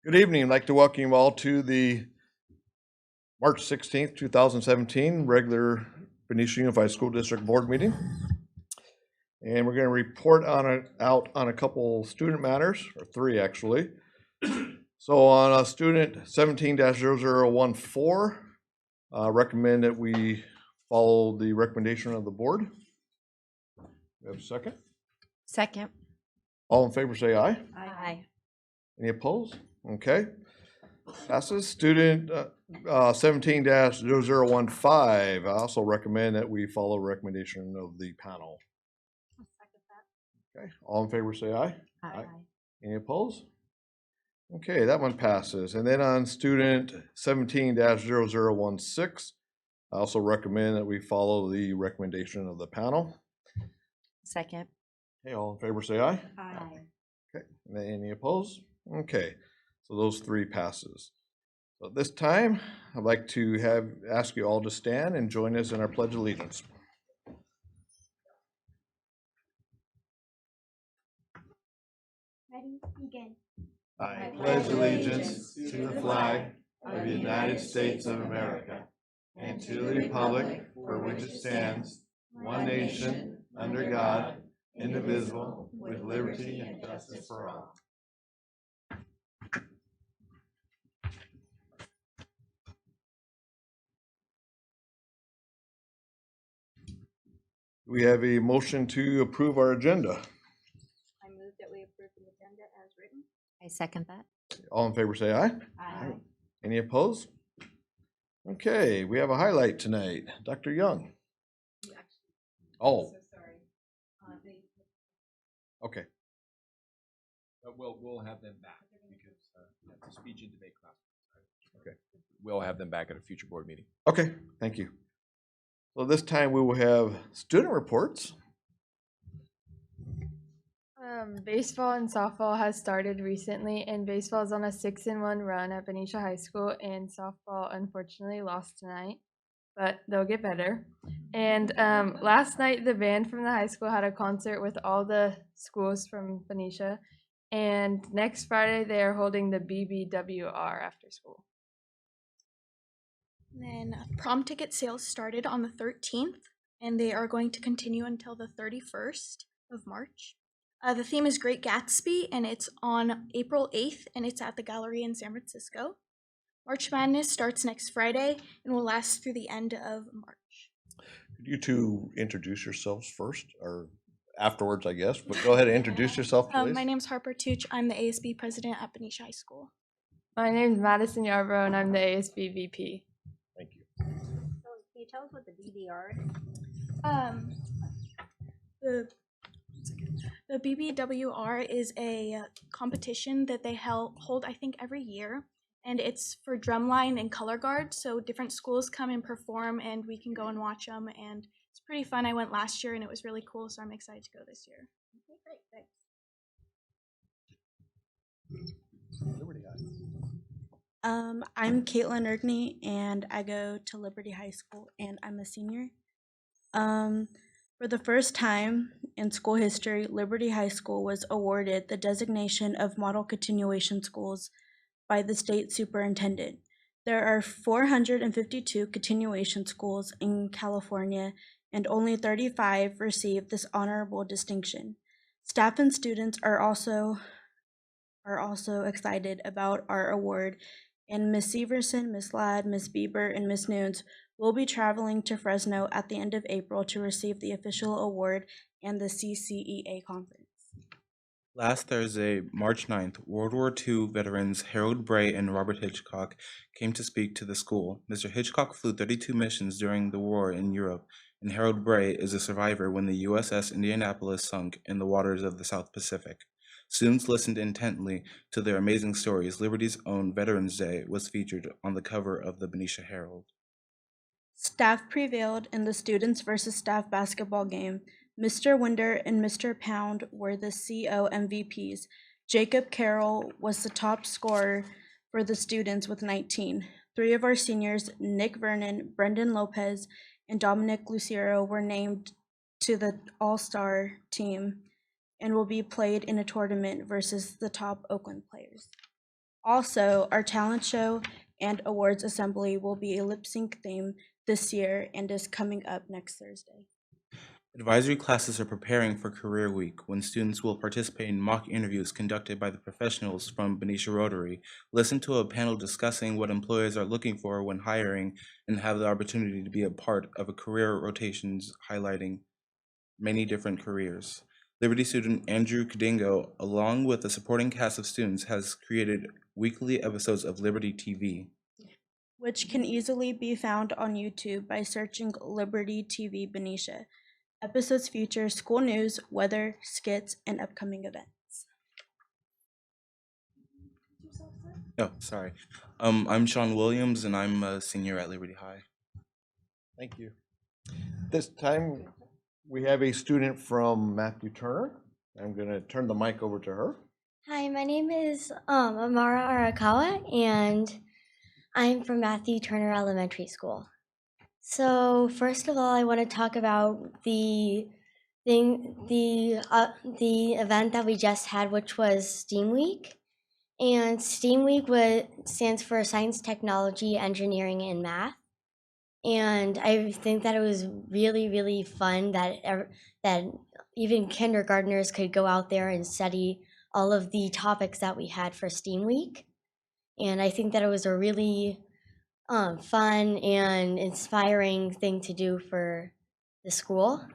Good evening. I'd like to welcome you all to the March 16th, 2017 regular Benicia Unified School District Board meeting. And we're going to report out on a couple student matters, or three actually. So on student 17-0014, recommend that we follow the recommendation of the board. We have a second? Second. All in favor say aye. Aye. Any opposed? Okay. Passes. Student 17-0015. I also recommend that we follow recommendation of the panel. I'll second that. Okay. All in favor say aye. Aye. Any opposed? Okay, that one passes. And then on student 17-0016, I also recommend that we follow the recommendation of the panel. Second. Okay, all in favor say aye. Aye. Okay, any opposed? Okay, so those three passes. So at this time, I'd like to ask you all to stand and join us in our Pledge of Allegiance. Ready? Begin. I pledge allegiance to the flag of the United States of America and to the republic for which it stands, one nation, under God, indivisible, with liberty and justice for all. We have a motion to approve our agenda. I move that we approve the agenda as written. I second that. All in favor say aye. Aye. Any opposed? Okay, we have a highlight tonight. Dr. Young. Oh, So sorry. okay. We'll have them back because the speech and debate class. Okay. We'll have them back at a future board meeting. Okay, thank you. So this time we will have student reports. Baseball and softball has started recently, and baseball is on a 6-1 run at Benicia High School, and softball unfortunately lost tonight, but they'll get better. And last night the band from the high school had a concert with all the schools from Benicia, and next Friday they are holding the BBWR after school. And then prom ticket sales started on the 13th, and they are going to continue until the 31st of March. The theme is Great Gatsby, and it's on April 8th, and it's at the Gallery in San Francisco. March Madness starts next Friday and will last through the end of March. Could you two introduce yourselves first, or afterwards, I guess, but go ahead and introduce yourself, please. My name's Harper Tooch. I'm the ASB president at Benicia High School. My name's Madison Yarbrough, and I'm the ASB VP. Thank you. So can you tell us what the BBR is? The BBWR is a competition that they hold, I think, every year, and it's for drumline and color guard. So different schools come and perform, and we can go and watch them, and it's pretty fun. I went last year, and it was really cool, so I'm excited to go this year. Okay, great, thanks. I'm Caitlin Ergney, and I go to Liberty High School, and I'm a senior. For the first time in school history, Liberty High School was awarded the designation of Model Continuation Schools by the state superintendent. There are 452 continuation schools in California, and only 35 received this honorable distinction. Staff and students are also excited about our award, and Miss Severson, Miss Ladd, Miss Bieber, and Miss Nunes will be traveling to Fresno at the end of April to receive the official award and the CCEA conference. Last Thursday, March 9th, World War II veterans Harold Bray and Robert Hitchcock came to speak to the school. Mr. Hitchcock flew 32 missions during the war in Europe, and Harold Bray is a survivor when the USS Indianapolis sunk in the waters of the South Pacific. Students listened intently to their amazing stories. Liberty's own Veterans Day was featured on the cover of the Benicia Herald. Staff prevailed in the students versus staff basketball game. Mr. Winder and Mr. Pound were the CO MVPs. Jacob Carroll was the top scorer for the students with 19. 3 of our seniors, Nick Vernon, Brendan Lopez, and Dominic Lucero, were named to the All-Star team and will be played in a tournament versus the top Oakland players. Also, our talent show and awards assembly will be a lip sync theme this year and is coming up next Thursday. Advisory classes are preparing for Career Week, when students will participate in mock interviews conducted by the professionals from Benicia Rotary, listen to a panel discussing what employers are looking for when hiring, and have the opportunity to be a part of a career rotations highlighting many different careers. Liberty student Andrew Kadingo, along with a supporting cast of students, has created weekly episodes of Liberty TV. Which can easily be found on YouTube by searching Liberty TV Benicia. Episodes feature school news, weather, skits, and upcoming events. Oh, sorry. I'm Sean Williams, and I'm a senior at Liberty High. Thank you. This time, we have a student from Matthew Turner. I'm going to turn the mic over to her. Hi, my name is Amara Arakawa, and I'm from Matthew Turner Elementary School. So first of all, I want to talk about the event that we just had, which was STEAM Week. And STEAM Week stands for Science, Technology, Engineering, and Math. And I think that it was really, really fun that even kindergartners could go out there and study all of the topics that we had for STEAM Week. And I think that it was a really fun and inspiring thing to do for the school.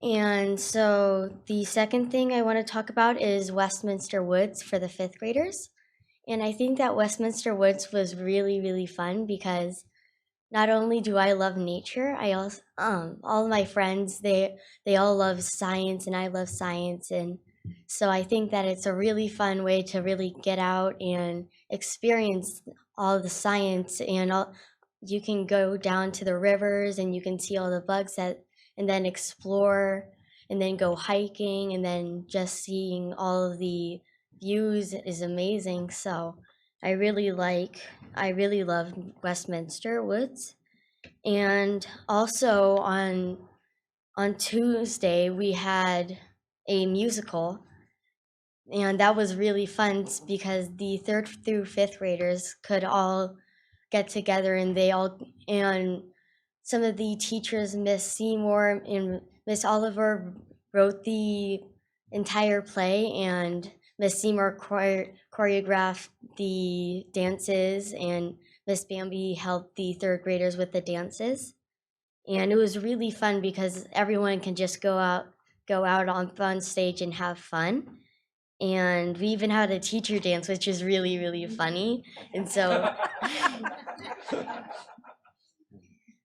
And so the second thing I want to talk about is Westminster Woods for the 5th graders. And I think that Westminster Woods was really, really fun because not only do I love nature, I also all of my friends they all love science, and I love science, and so I think that it's a really fun way to really get out and experience all the science, and you can go down to the rivers and you can see all the bugs and then explore and then go hiking, and then just seeing all of the views is amazing. So I really love Westminster Woods. And also on Tuesday we had a musical, and that was really fun because the 3rd through 5th graders could all get together, and some of the teachers, Miss Seymour and Miss Oliver, wrote the entire play, and Miss Seymour choreographed the dances, and Miss Bambi helped the 3rd graders with the dances. And it was really fun because everyone can just go out on stage and have fun. And we even had a teacher dance, which is really, really funny. And so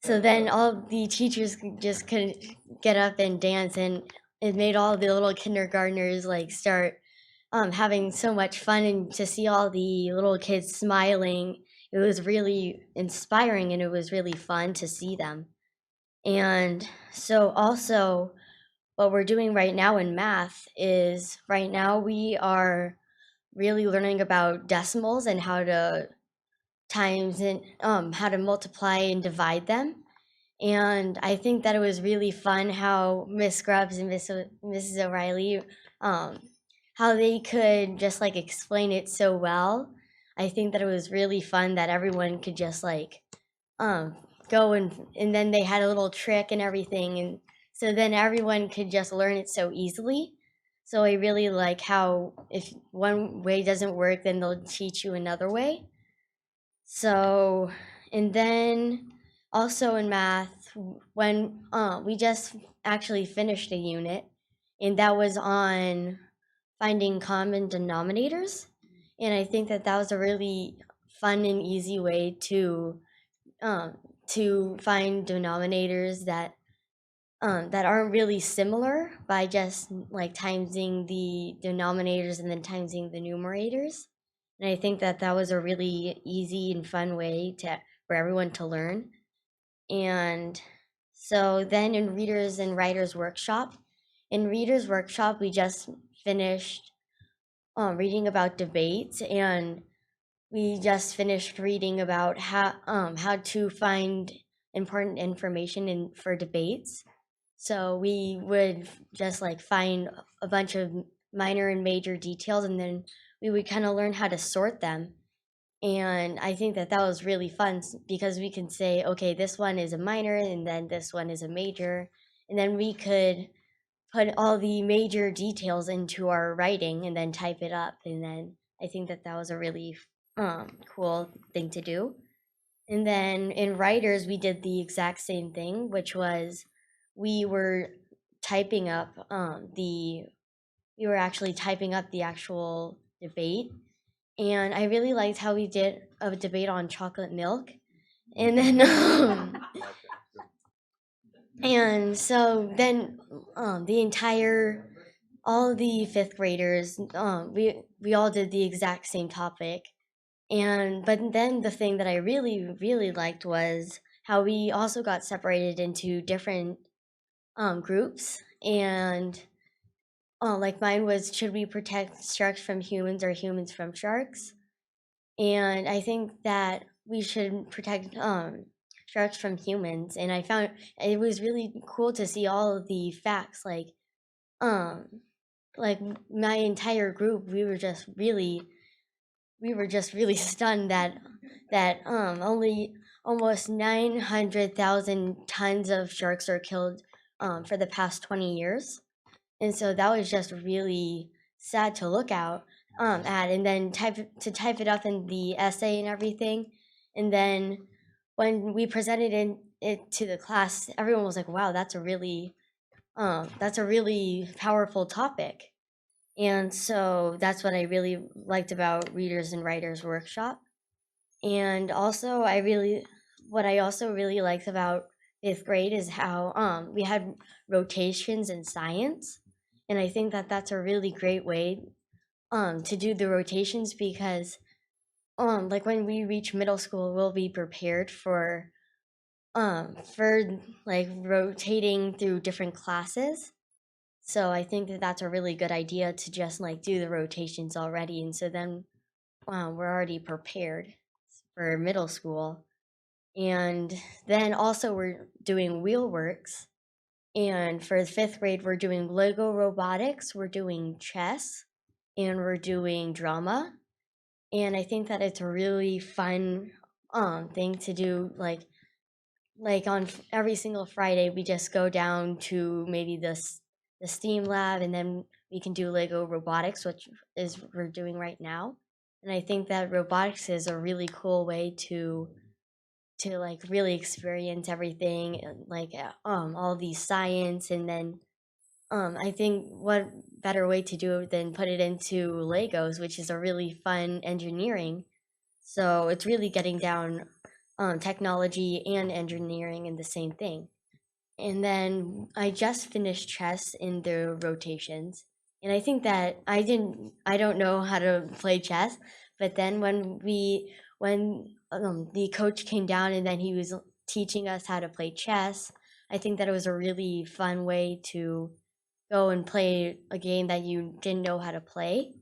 so then all the teachers just couldn't get up and dance, and it made all the little kindergartners like start having so much fun, and to see all the little kids smiling, it was really inspiring, and it was really fun to see them. And so also what we're doing right now in math is right now we are really learning about decimals and how to times and how to multiply and divide them. And I think that it was really fun how Miss Grubbs and Mrs. O'Reilly, how they could just like explain it so well. I think that it was really fun that everyone could just like go and then they had a little trick and everything, and so then everyone could just learn it so easily. So I really like how if one way doesn't work, then they'll teach you another way. So, and then also in math, when we just actually finished a unit, and that was on finding common denominators. And I think that that was a really fun and easy way to find denominators that aren't really similar by just like timesing the denominators and then timesing the numerators. And I think that that was a really easy and fun way for everyone to learn. And so then in Readers and Writers Workshop, we just finished reading about debates, and we just finished reading about how to find important information for debates. So we would just like find a bunch of minor and major details, and then we would kind of learn how to sort them. And I think that was really fun because we can say, okay, this one is a minor and then this one is a major. And then we could put all the major details into our writing and then type it up. And then I think that was a really cool thing to do. And then in writers, we did the exact same thing, which was we were typing up we were actually typing up the actual debate. And I really liked how we did a debate on chocolate milk. And then and so then all the fifth graders, we all did the exact same topic. But then the thing that I really, really liked was how we also got separated into different groups. And like mine was, should we protect sharks from humans or humans from sharks? And I think that we should protect sharks from humans. And I found it was really cool to see all of the facts, like my entire group, we were just really stunned that only almost 900,000 tons of sharks are killed for the past 20 years. And so that was just really sad to look at, and then type it up in the essay and everything. And then when we presented it to the class, everyone was like, wow, that's a really powerful topic. And so that's what I really liked about Readers and Writers Workshop. And also what I also really liked about fifth grade is how we had rotations in science. And I think that that's a really great way to do the rotations because like when we reach middle school, we'll be prepared for like rotating through different classes. So I think that that's a really good idea to just like do the rotations already. And so then we're already prepared for middle school. And then also we're doing wheelworks. And for the fifth grade, we're doing Lego robotics, we're doing chess, and we're doing drama. And I think that it's a really fun thing to do. Like on every single Friday, we just go down to maybe the STEAM lab, and then we can do Lego robotics, which is we're doing right now. And I think that robotics is a really cool way to like really experience everything, like all these science. And then I think what better way to do it than put it into Legos, which is a really fun engineering. So it's really getting down technology and engineering in the same thing. And then I just finished chess in the rotations. And I think that I don't know how to play chess, but then when the coach came down and then he was teaching us how to play chess, I think that it was a really fun way to go and play a game that you didn't know how to play.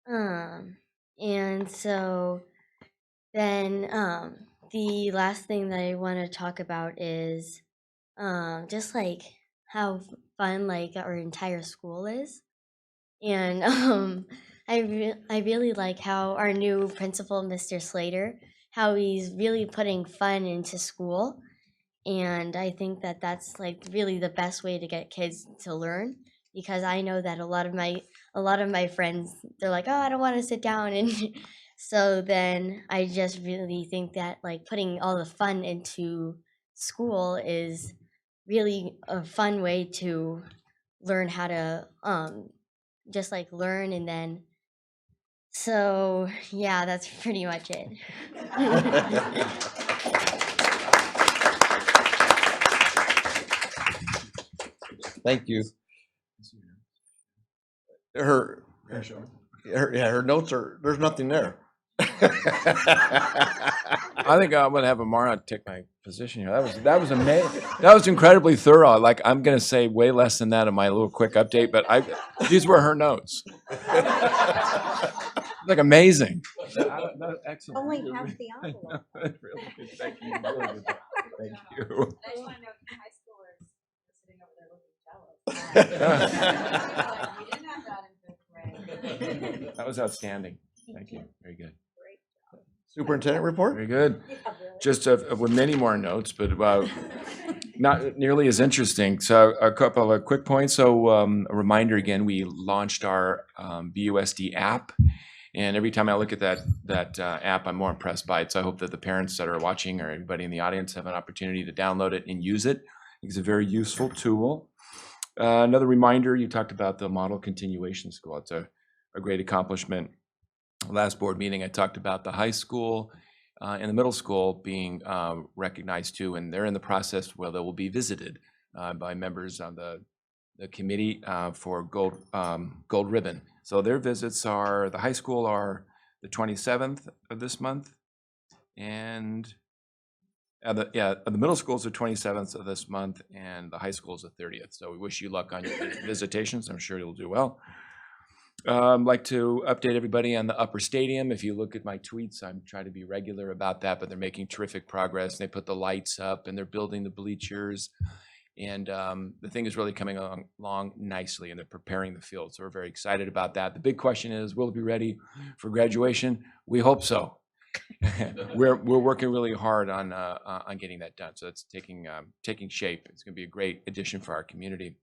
And so then the last thing that I want to talk about is just like how fun like our entire school is. And I really like how our new principal, Mr. Slater, how he's really putting fun into school. And I think that that's like really the best way to get kids to learn, because I know that a lot of my friends, they're like, oh, I don't want to sit down. And so then I just really think that like putting all the fun into school is really a fun way to learn how to just like learn. And then so yeah, that's pretty much it. Thank you. Her notes are, there's nothing there. I think I'm gonna have Amara take my position here. That was amazing. That was incredibly thorough. Like I'm gonna say way less than that in my little quick update, but these were her notes. Like amazing. Excellent. Only half the envelope. Really good. Thank you. Really good. Thank you. I just want to know if high schoolers are sitting over there looking jealous. That was outstanding. Thank you. Very good. Superintendent report? Very good. Just with many more notes, but not nearly as interesting. So a couple of quick points. So a reminder again, we launched our BUSD app. And every time I look at that app, I'm more impressed by it. So I hope that the parents that are watching or everybody in the audience have an opportunity to download it and use it. It's a very useful tool. Another reminder, you talked about the model continuation school. It's a great accomplishment. Last board meeting, I talked about the high school and the middle school being recognized too, and they're in the process where they will be visited by members on the committee for gold ribbon. So their visits are, the high school are the 27th of this month, and the middle school is the 27th of this month, and the high school is the 30th. So we wish you luck on your visitations. I'm sure you'll do well. I'd like to update everybody on the upper stadium. If you look at my tweets, I'm trying to be regular about that, but they're making terrific progress. They put the lights up and they're building the bleachers. And the thing is really coming along nicely, and they're preparing the field. So we're very excited about that. The big question is, will it be ready for graduation? We hope so. We're working really hard on getting that done. So it's taking shape. It's going to be a great addition for our community.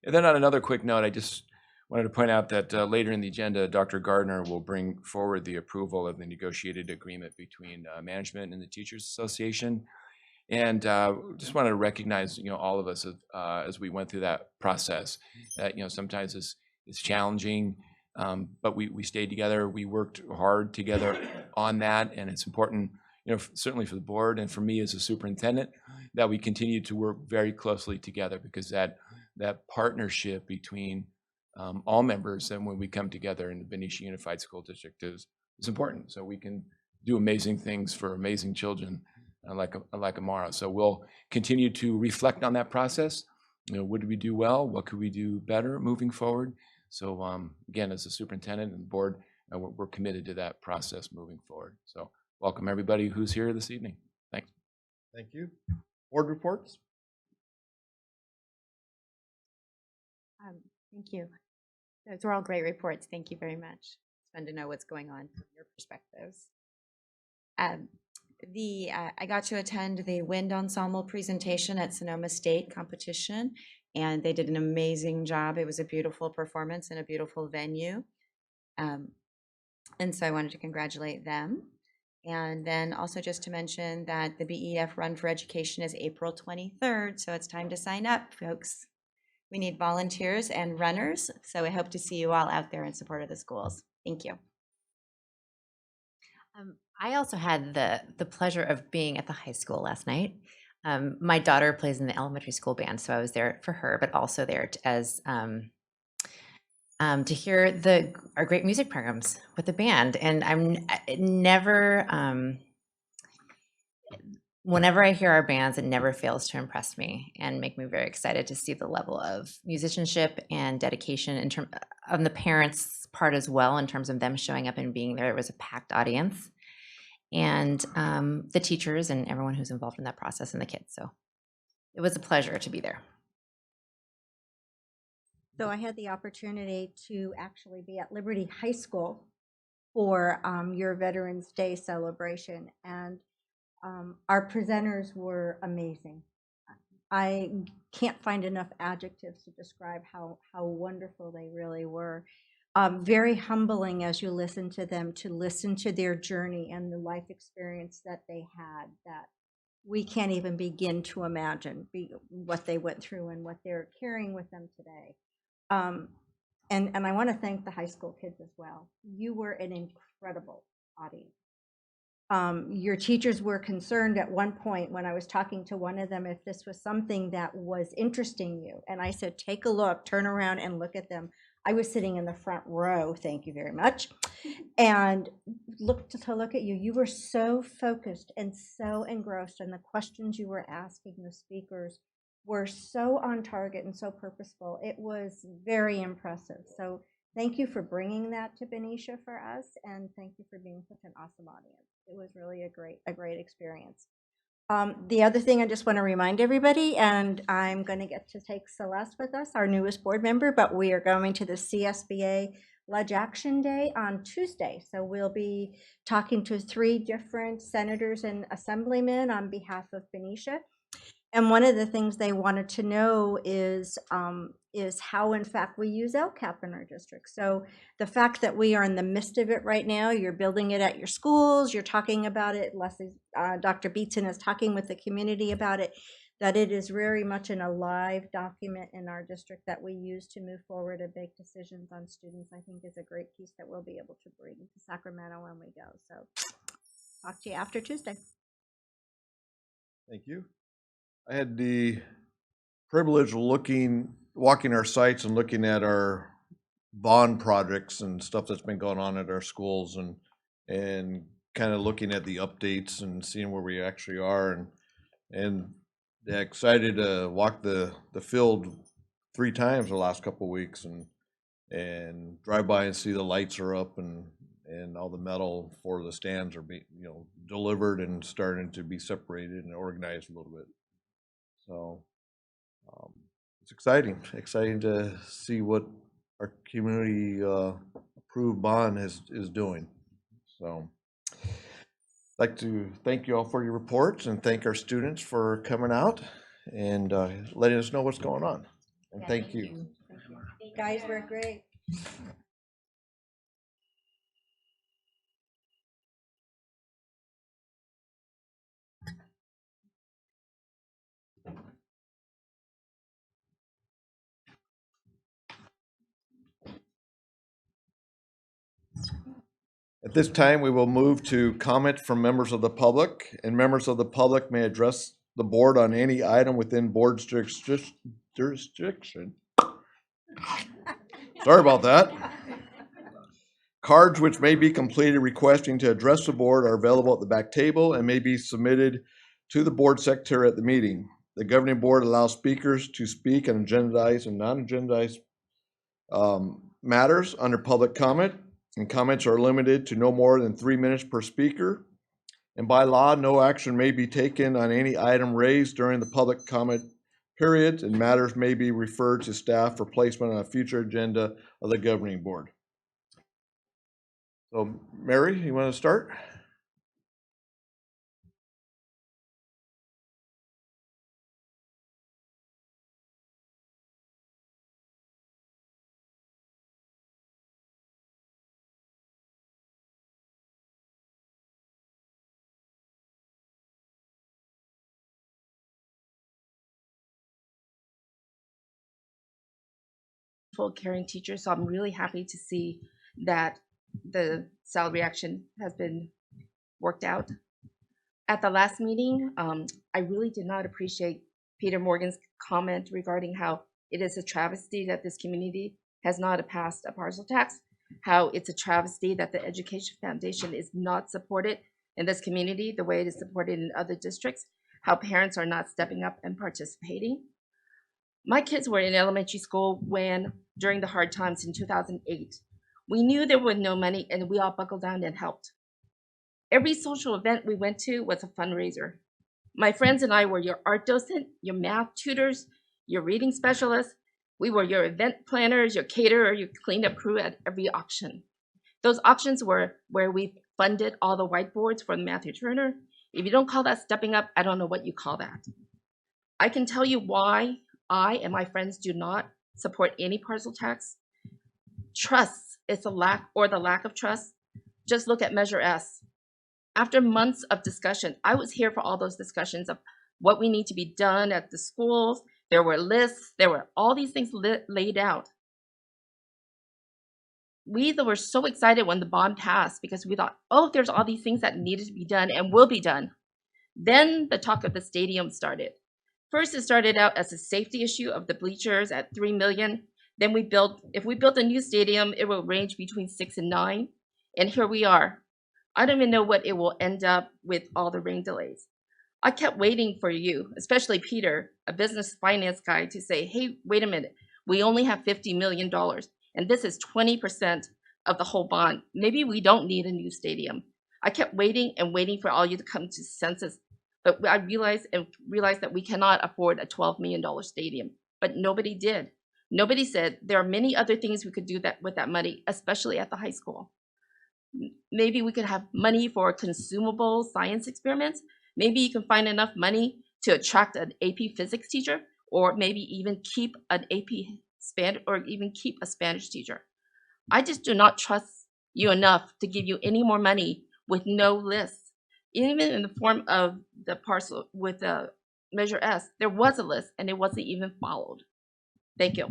And then on another quick note, I just wanted to point out that later in the agenda, Dr. Gardner will bring forward the approval of the negotiated agreement between management and the Teachers Association. And just wanted to recognize, all of us as we went through that process. That sometimes it's challenging, but we stayed together. We worked hard together on that, and it's important, certainly for the board and for me as a superintendent, that we continue to work very closely together, because that partnership between all members, and when we come together in the Benicia Unified School District is important, so we can do amazing things for amazing children like Amara. So we'll continue to reflect on that process. What did we do well? What could we do better moving forward? So again, as a superintendent and board, we're committed to that process moving forward. So welcome everybody who's here this evening. Thanks. Thank you. Board reports? Thank you. Those were all great reports. Thank you very much. It's fun to know what's going on from your perspectives. I got to attend the wind ensemble presentation at Sonoma State competition, and they did an amazing job. It was a beautiful performance in a beautiful venue. And so I wanted to congratulate them. And then also just to mention that the BEF Run for Education is April 23rd, so it's time to sign up, folks. We need volunteers and runners, so I hope to see you all out there in support of the schools. Thank you. I also had the pleasure of being at the high school last night. My daughter plays in the elementary school band, so I was there for her, but also there to hear our great music programs with the band. And whenever I hear our bands, it never fails to impress me and make me very excited to see the level of musicianship and dedication on the parents' part as well, in terms of them showing up and being there. It was a packed audience, and the teachers and everyone who's involved in that process, and the kids. So it was a pleasure to be there. So I had the opportunity to actually be at Liberty High School for your Veterans Day celebration, and our presenters were amazing. I can't find enough adjectives to describe how wonderful they really were. Very humbling as you listen to them, to listen to their journey and the life experience that they had, that we can't even begin to imagine what they went through and what they're carrying with them today. And I want to thank the high school kids as well. You were an incredible audience. Your teachers were concerned at one point when I was talking to one of them if this was something that was interesting you. And I said, take a look, turn around and look at them. I was sitting in the front row, thank you very much, and look at you. You were so focused and so engrossed, and the questions you were asking the speakers were so on target and so purposeful. It was very impressive. So thank you for bringing that to Benicia for us, and thank you for being such an awesome audience. It was really a great experience. The other thing I just want to remind everybody, and I'm going to get to take Celeste with us, our newest board member, but we are going to the CSBA Ledge Action Day on Tuesday. So we'll be talking to 3 different senators and assemblymen on behalf of Benicia. And one of the things they wanted to know is how, in fact, we use LCAP in our district. So the fact that we are in the midst of it right now, you're building it at your schools, you're talking about it, Leslie, Dr. Beatson is talking with the community about it, that it is very much an alive document in our district that we use to move forward and make decisions on students, I think is a great piece that we'll be able to bring to Sacramento when we go. So talk to you after Tuesday. Thank you. I had the privilege of walking our sites and looking at our bond projects and stuff that's been going on at our schools, and kind of looking at the updates and seeing where we actually are, and excited to walk the field 3 times the last couple of weeks and drive by and see the lights are up and all the metal for the stands are being delivered and starting to be separated and organized a little bit. So it's exciting to see what our community approved bond is doing. So I'd like to thank you all for your reports and thank our students for coming out and letting us know what's going on. And thank you. You guys were great. At this time, we will move to comment from members of the public, and members of the public may address the board on any item within board's jurisdiction. Sorry about that. Cards which may be completed requesting to address the board are available at the back table and may be submitted to the board secretary at the meeting. The governing board allows speakers to speak on agendized and non-agendized matters under public comment, and comments are limited to no more than 3 minutes per speaker. And by law, no action may be taken on any item raised during the public comment period, and matters may be referred to staff for placement on a future agenda of the governing board. So, Mary, you want to start? Caring teacher, so I'm really happy to see that the salary action has been worked out. At the last meeting, I really did not appreciate Peter Morgan's comment regarding how it is a travesty that this community has not passed a parcel tax, how it's a travesty that the Education Foundation is not supported in this community the way it is supported in other districts, how parents are not stepping up and participating. My kids were in elementary school when, during the hard times in 2008, we knew there was no money and we all buckled down and helped. Every social event we went to was a fundraiser. My friends and I were your art docent, your math tutors, your reading specialists. We were your event planners, your caterer, your cleanup crew at every auction. Those auctions were where we funded all the whiteboards for Matthew Turner. If you don't call that stepping up, I don't know what you call that. I can tell you why I and my friends do not support any parcel tax. Trust is the lack of trust. Just look at Measure S. After months of discussion, I was here for all those discussions of what we need to be done at the schools. There were lists, there were all these things laid out. We were so excited when the bond passed because we thought, oh, there's all these things that needed to be done and will be done. Then the talk of the stadium started. First, it started out as a safety issue of the bleachers at $3 million. Then if we built a new stadium, it will range between 6 and 9. And here we are. I don't even know what it will end up with all the rain delays. I kept waiting for you, especially Peter, a business finance guy, to say, hey, wait a minute. We only have $50 million, and this is 20% of the whole bond. Maybe we don't need a new stadium. I kept waiting and waiting for all you to come to senses. But I realized that we cannot afford a $12 million stadium, but nobody did. Nobody said there are many other things we could do that with that money, especially at the high school. Maybe we could have money for consumable science experiments. Maybe you can find enough money to attract an AP physics teacher, or maybe even keep an keep a Spanish teacher. I just do not trust you enough to give you any more money with no list. Even in the form of the parcel with the Measure S, there was a list and it wasn't even followed. Thank you.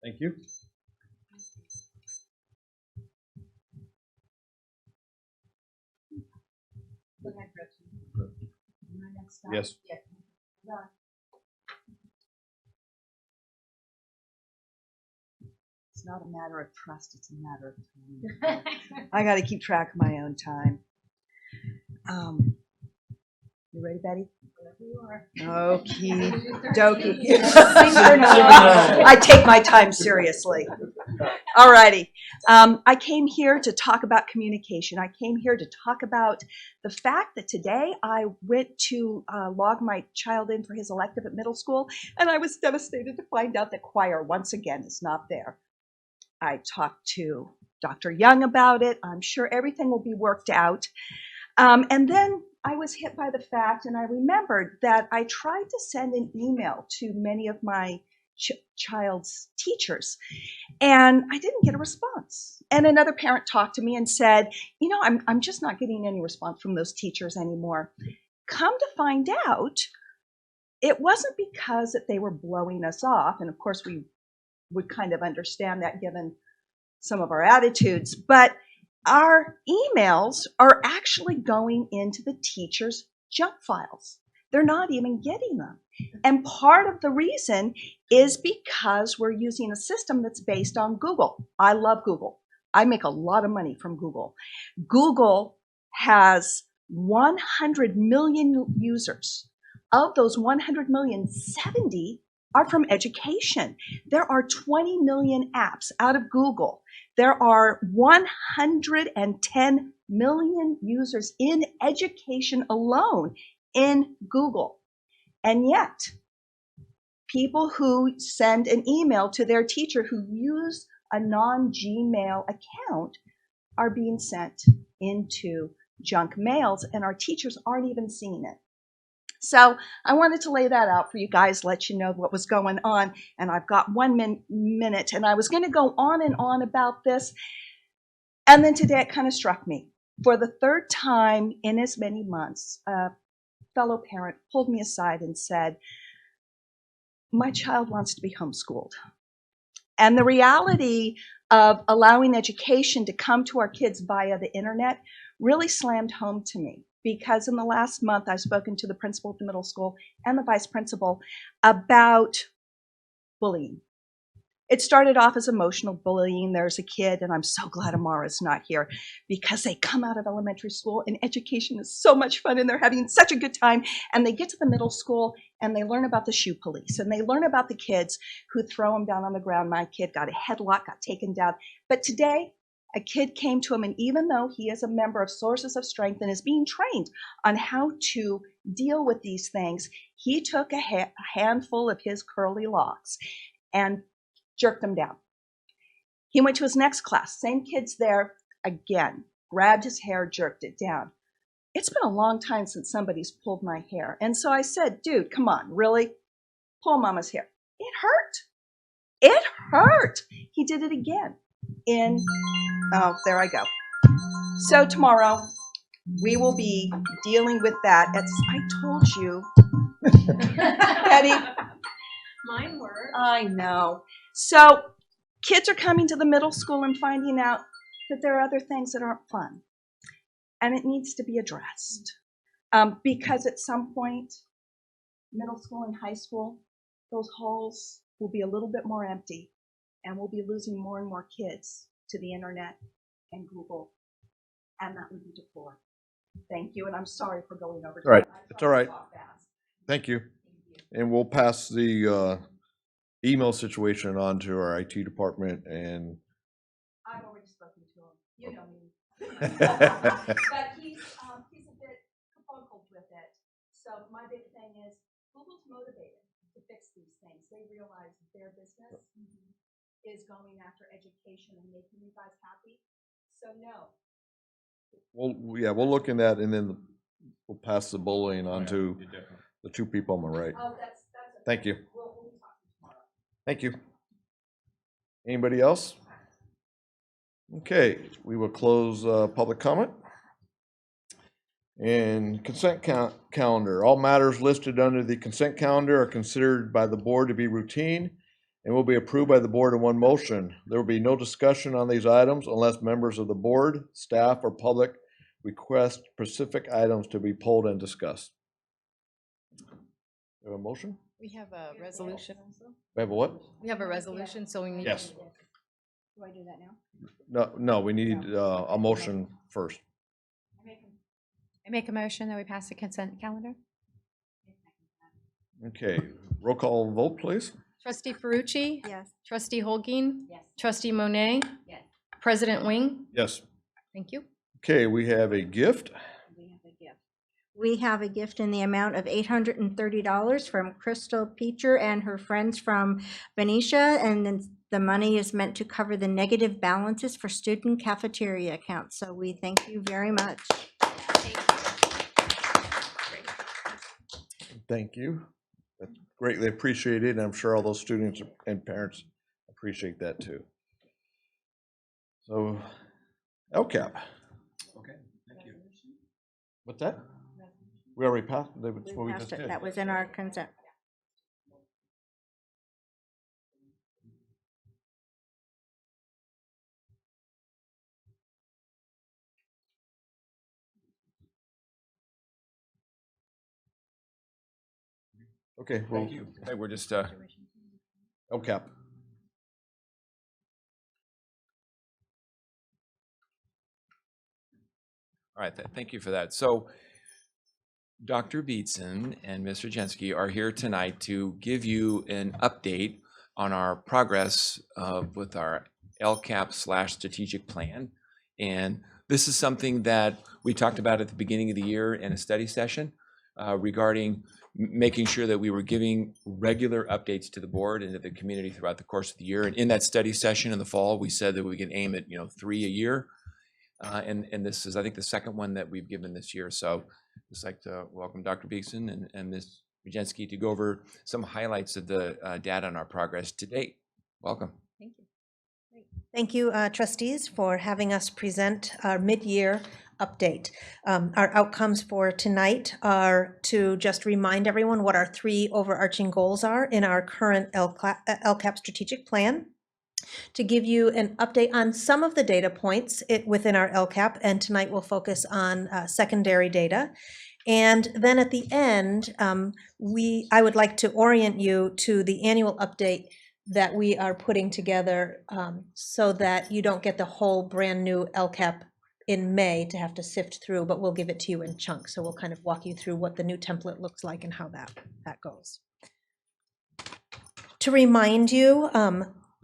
Thank you. Yes. It's not a matter of trust, it's a matter of time. I got to keep track of my own time. You ready, Betty? Okie dokie. I take my time seriously. All righty. I came here to talk about communication. I came here to talk about the fact that today I went to log my child in for his elective at middle school, and I was devastated to find out that choir once again is not there. I talked to Dr. Young about it. I'm sure everything will be worked out. And then I was hit by the fact, and I remembered that I tried to send an email to many of my child's teachers, and I didn't get a response. And another parent talked to me and said, you know, I'm just not getting any response from those teachers anymore. Come to find out, it wasn't because that they were blowing us off, and of course we would kind of understand that given some of our attitudes, but our emails are actually going into the teachers' junk files. They're not even getting them. And part of the reason is because we're using a system that's based on Google. I love Google. I make a lot of money from Google. Google has 100 million users. Of those 100 million, 70 are from education. There are 20 million apps out of Google. There are 110 million users in education alone in Google. And yet, people who send an email to their teacher who use a non-Gmail account are being sent into junk mails, and our teachers aren't even seeing it. So I wanted to lay that out for you guys, let you know what was going on. And I've got 1 minute, and I was going to go on and on about this. And then today it kind of struck me. For the third time in as many months, a fellow parent pulled me aside and said, my child wants to be homeschooled. And the reality of allowing education to come to our kids via the internet really slammed home to me. Because in the last month, I've spoken to the principal at the middle school and the vice principal about bullying. It started off as emotional bullying. There's a kid, and I'm so glad Amara's not here, because they come out of elementary school and education is so much fun and they're having such a good time. And they get to the middle school and they learn about the shoe police and they learn about the kids who throw them down on the ground. My kid got a headlock, got taken down. But today, a kid came to him, and even though he is a member of Sources of Strength and is being trained on how to deal with these things, he took a handful of his curly locks and jerked them down. He went to his next class, same kids there, again, grabbed his hair, jerked it down. It's been a long time since somebody's pulled my hair. And so I said, dude, come on, really? Pull mama's hair. It hurt. It hurt. He did it again. Oh, there I go. So tomorrow, we will be dealing with that. As I told you. Betty. Mine were. I know. So kids are coming to the middle school and finding out that there are other things that aren't fun. And it needs to be addressed. Because at some point, middle school and high school, those halls will be a little bit more empty, and we'll be losing more and more kids to the internet and Google, and that would be deplored. Thank you, and I'm sorry for going over. All right, it's all right. Thank you. And we'll pass the email situation on to our IT department, and I've already spoken to him. You know me. But he's they realize their business is going after education and making you guys happy. So no. Well, yeah, we'll look in that and then we'll pass the bullying on to the two people on the right. Oh, that's Thank you. we'll be talking tomorrow. Thank you. Anybody else? Okay, we will close public comment. And consent calendar. All matters listed under the consent calendar are considered by the board to be routine and will be approved by the board in one motion. There will be no discussion on these items unless members of the board, staff, or public request specific items to be pulled and discussed. We have a motion? We have a resolution also. We have a what? We have a resolution, so we need. Yes. Do I do that now? No, we need a motion first. I make a motion that we pass the consent calendar. Okay, roll call vote, please. Trustee Ferrucci? Yes. Trustee Holguin? Yes. Trustee Monet? Yes. President Wing? Yes. Thank you. Okay, we have a gift. We have a gift in the amount of $830 from Crystal Peacher and her friends from Benicia, and then the money is meant to cover the negative balances for student cafeteria accounts. So we thank you very much. Thank you. That's greatly appreciated, and I'm sure all those students and parents appreciate that too. So, LCAP. Okay, thank you. What's that? We already passed. That's We what we passed just it. did. That was in our consent. Okay, well, Thank you. Hey, we're just, LCAP. all right, thank you for that. So Dr. Beetson and Mr. Jensky are here tonight to give you an update on our progress with our LCAP/strategic plan. And this is something that we talked about at the beginning of the year in a study session regarding making sure that we were giving regular updates to the board and to the community throughout the course of the year. And in that study session in the fall, we said that we could aim at 3 a year. And this is, I think, the second one that we've given this year. So I'd just like to welcome Dr. Beekson and Ms. Rajensky to go over some highlights of the data on our progress to date. Welcome. Thank you. Thank you, trustees, for having us present our mid-year update. Our outcomes for tonight are to just remind everyone what our 3 overarching goals are in our current LCAP strategic plan, to give you an update on some of the data points within our LCAP, and tonight we'll focus on secondary data. And then at the end, I would like to orient you to the annual update that we are putting together so that you don't get the whole brand new LCAP in May to have to sift through, but we'll give it to you in chunks. So we'll kind of walk you through what the new template looks like and how that goes. To remind you,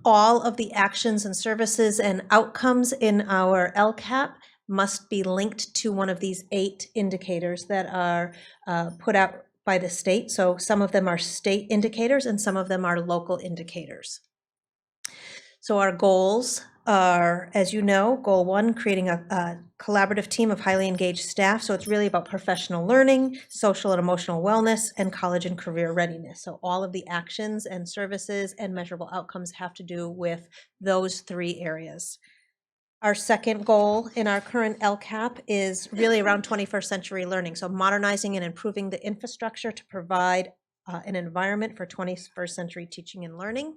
all of the actions and services and outcomes in our LCAP must be linked to one of these 8 indicators that are put out by the state. So some of them are state indicators and some of them are local indicators. So our goals are, as you know, goal 1, creating a collaborative team of highly engaged staff. So it's really about professional learning, social and emotional wellness, and college and career readiness. So all of the actions and services and measurable outcomes have to do with those 3 areas. Our second goal in our current LCAP is really around 21st century learning. So modernizing and improving the infrastructure to provide an environment for 21st century teaching and learning.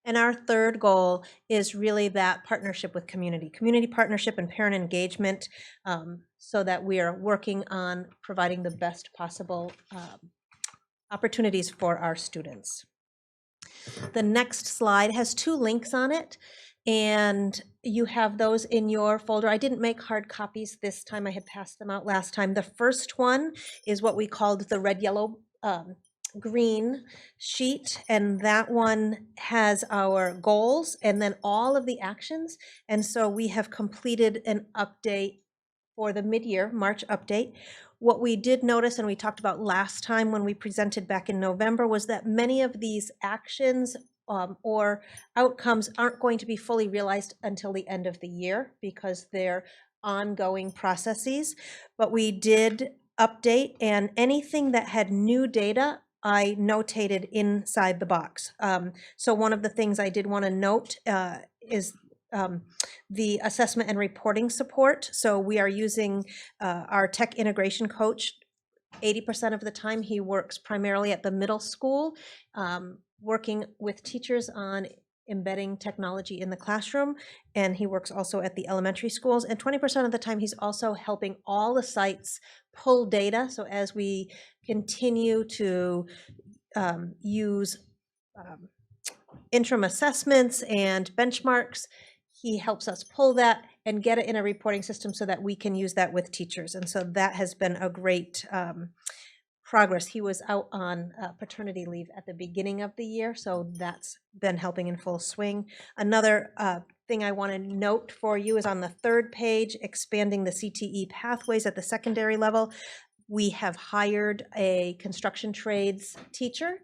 And our third goal is really that partnership with community partnership and parent engagement, so that we are working on providing the best possible opportunities for our students. The next slide has 2 links on it, and you have those in your folder. I didn't make hard copies this time. I had passed them out last time. The first one is what we called the red, yellow, green sheet, and that one has our goals and then all of the actions. And so we have completed an update for the mid-year March update. What we did notice, and we talked about last time when we presented back in November, was that many of these actions or outcomes aren't going to be fully realized until the end of the year because they're ongoing processes. But we did update, and anything that had new data, I notated inside the box. So one of the things I did want to note is the assessment and reporting support. So we are using our tech integration coach. 80% of the time he works primarily at the middle school, working with teachers on embedding technology in the classroom, and he works also at the elementary schools. And 20% of the time he's also helping all the sites pull data. So as we continue to use interim assessments and benchmarks, he helps us pull that and get it in a reporting system so that we can use that with teachers. And so that has been a great progress. He was out on paternity leave at the beginning of the year, so that's been helping in full swing. Another thing I want to note for you is on the third page, expanding the CTE pathways at the secondary level. We have hired a construction trades teacher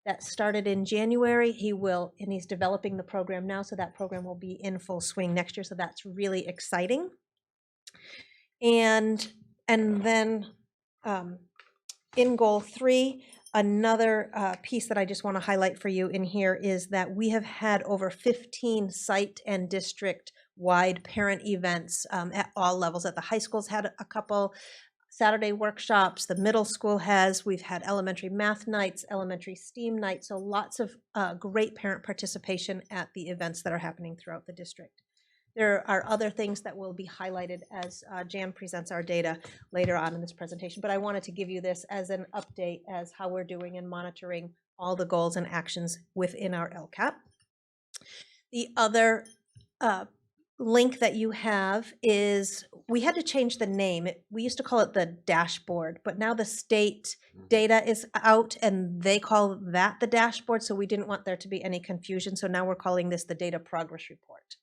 that started in January. He's developing the program now, so that program will be in full swing next year. So that's really exciting. And then in goal 3, another piece that I just want to highlight for you in here is that we have had over 15 site and district wide parent events at all levels. At the high schools had a couple Saturday workshops, the middle school has, we've had elementary math nights, elementary STEAM nights, so lots of great parent participation at the events that are happening throughout the district. There are other things that will be highlighted as Jan presents our data later on in this presentation, but I wanted to give you this as an update as how we're doing in monitoring all the goals and actions within our LCAP. The other link that you have is, we had to change the name. We used to call it the dashboard, but now the state data is out and they call that the dashboard, so we didn't want there to be any confusion. So now we're calling this the data progress report.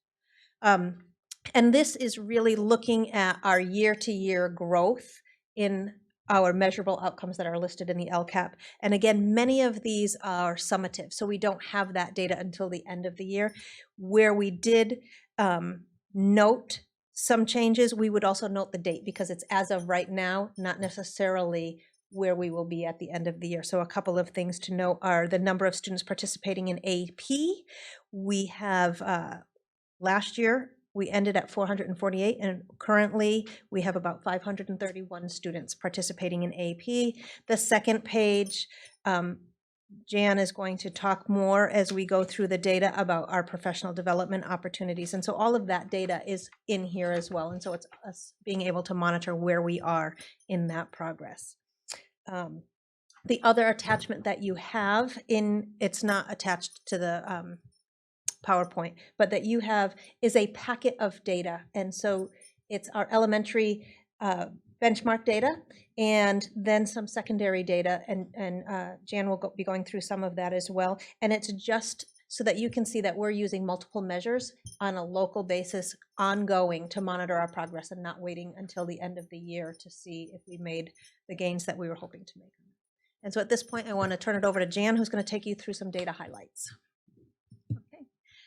And this is really looking at our year-to-year growth in our measurable outcomes that are listed in the LCAP. And again, many of these are summative, so we don't have that data until the end of the year. Where we did note some changes, we would also note the date because it's as of right now, not necessarily where we will be at the end of the year. So a couple of things to note are the number of students participating in AP. We have, last year, we ended at 448, and currently we have about 531 students participating in AP. The second page, Jan is going to talk more as we go through the data about our professional development opportunities. And so all of that data is in here as well. And so it's us being able to monitor where we are in that progress. The other attachment that you have it's not attached to the PowerPoint, but that you have is a packet of data. And so it's our elementary benchmark data and then some secondary data, and Jan will be going through some of that as well. And it's just so that you can see that we're using multiple measures on a local basis ongoing to monitor our progress and not waiting until the end of the year to see if we made the gains that we were hoping to make. And so at this point, I want to turn it over to Jan, who's going to take you through some data highlights. Okay,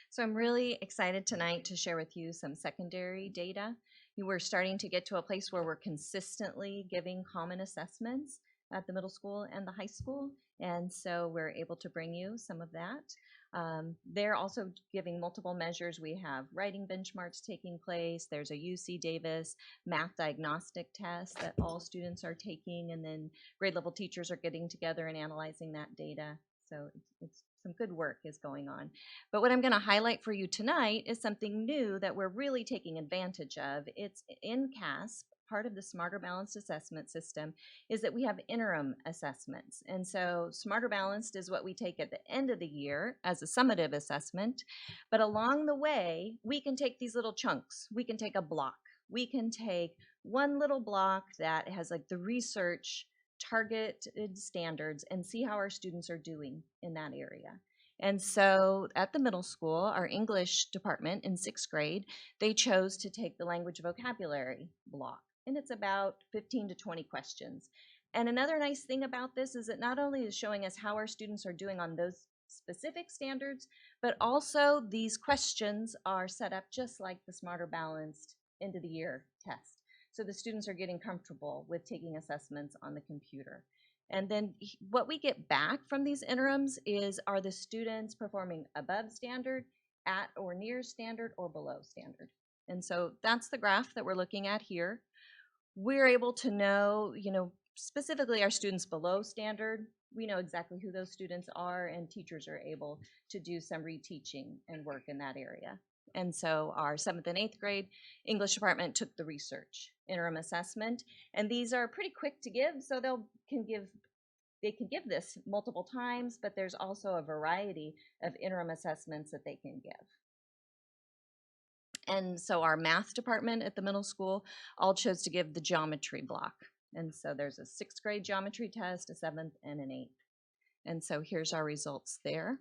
so I'm really excited tonight to share with you some secondary data. We're starting to get to a place where we're consistently giving common assessments at the middle school and the high school, and so we're able to bring you some of that. They're also giving multiple measures. We have writing benchmarks taking place. There's a UC Davis math diagnostic test that all students are taking, and then grade level teachers are getting together and analyzing that data. So it's some good work is going on. But what I'm going to highlight for you tonight is something new that we're really taking advantage of. It's in CASP. Part of the Smarter Balanced Assessment System is that we have interim assessments. And so Smarter Balanced is what we take at the end of the year as a summative assessment. But along the way, we can take these little chunks. We can take a block. We can take one little block that has like the research targeted standards and see how our students are doing in that area. And so at the middle school, our English department in 6th grade, they chose to take the language vocabulary block. and it's about 15 to 20 questions. And another nice thing about this is it not only is showing us how our students are doing on those specific standards, but also these questions are set up just like the Smarter Balanced end of the year test. So the students are getting comfortable with taking assessments on the computer. And then what we get back from these interims is, are the students performing above standard, at or near standard, or below standard? And so that's the graph that we're looking at here. We're able to know, specifically our students below standard. We know exactly who those students are, and teachers are able to do some reteaching and work in that area. And so our 7th and 8th grade English department took the research interim assessment, and these are pretty quick to give, so they can give this multiple times, but there's also a variety of interim assessments that they can give. And so our math department at the middle school all chose to give the geometry block. And so there's a 6th grade geometry test, a 7th, and an 8th. And so here's our results there.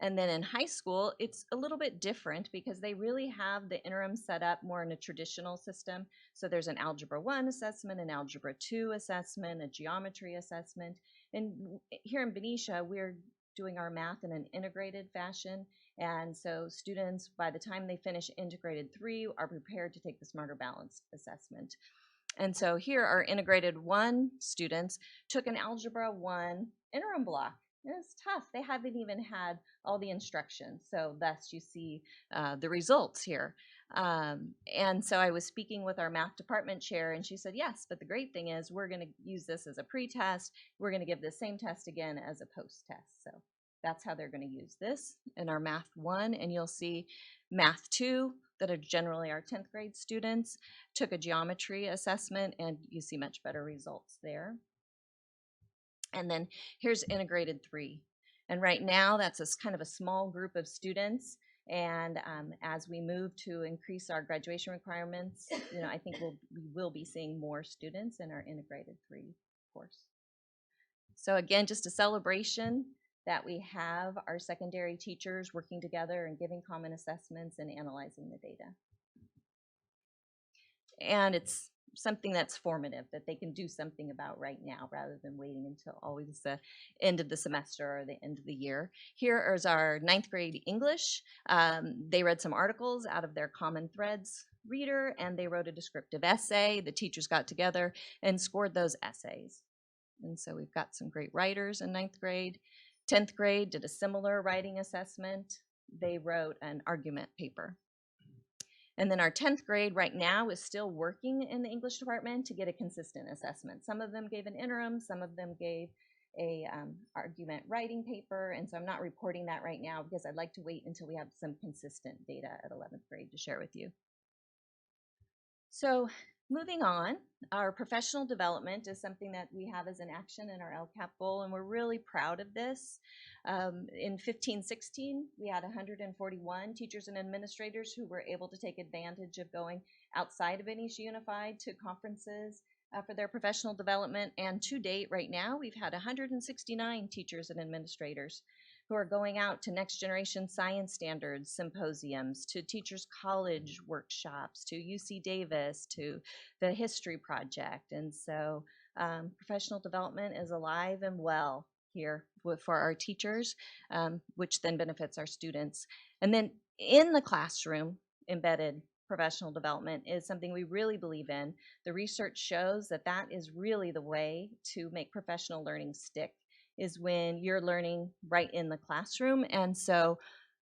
And then in high school, it's a little bit different because they really have the interim set up more in a traditional system. So there's an Algebra 1 assessment, an Algebra 2 assessment, a geometry assessment. And here in Benicia, we're doing our math in an integrated fashion. And so students, by the time they finish integrated 3, are prepared to take the Smarter Balanced assessment. And so here our integrated 1 students took an Algebra 1 interim block. It was tough. They haven't even had all the instructions. So thus you see the results here. And so I was speaking with our math department chair, and she said, yes, but the great thing is we're going to use this as a pre-test. We're going to give the same test again as a post-test. So that's how they're going to use this in our Math 1. And you'll see Math 2, that are generally our 10th grade students, took a geometry assessment, and you see much better results there. And then here's integrated 3. And right now that's kind of a small group of students. And as we move to increase our graduation requirements, I think we will be seeing more students in our integrated 3 course. So again, just a celebration that we have our secondary teachers working together and giving common assessments and analyzing the data. And it's something that's formative, that they can do something about right now rather than waiting until always the end of the semester or the end of the year. Here is our 9th grade English. They read some articles out of their Common Threads reader, and they wrote a descriptive essay. The teachers got together and scored those essays. And so we've got some great writers in 9th grade. 10th grade did a similar writing assessment. They wrote an argument paper. And then our 10th grade right now is still working in the English department to get a consistent assessment. Some of them gave an interim, some of them gave a argument writing paper, and so I'm not reporting that right now because I'd like to wait until we have some consistent data at 11th grade to share with you. So moving on, our professional development is something that we have as an action in our LCAP goal, and we're really proud of this. In 15-16, we had 141 teachers and administrators who were able to take advantage of going outside of Benicia Unified to conferences for their professional development. And to date, right now, we've had 169 teachers and administrators who are going out to next generation science standards symposiums, to teachers college workshops, to UC Davis, to the history project. And so professional development is alive and well here for our teachers, which then benefits our students. And then in the classroom, embedded professional development is something we really believe in. The research shows that that is really the way to make professional learning stick, is when you're learning right in the classroom. And so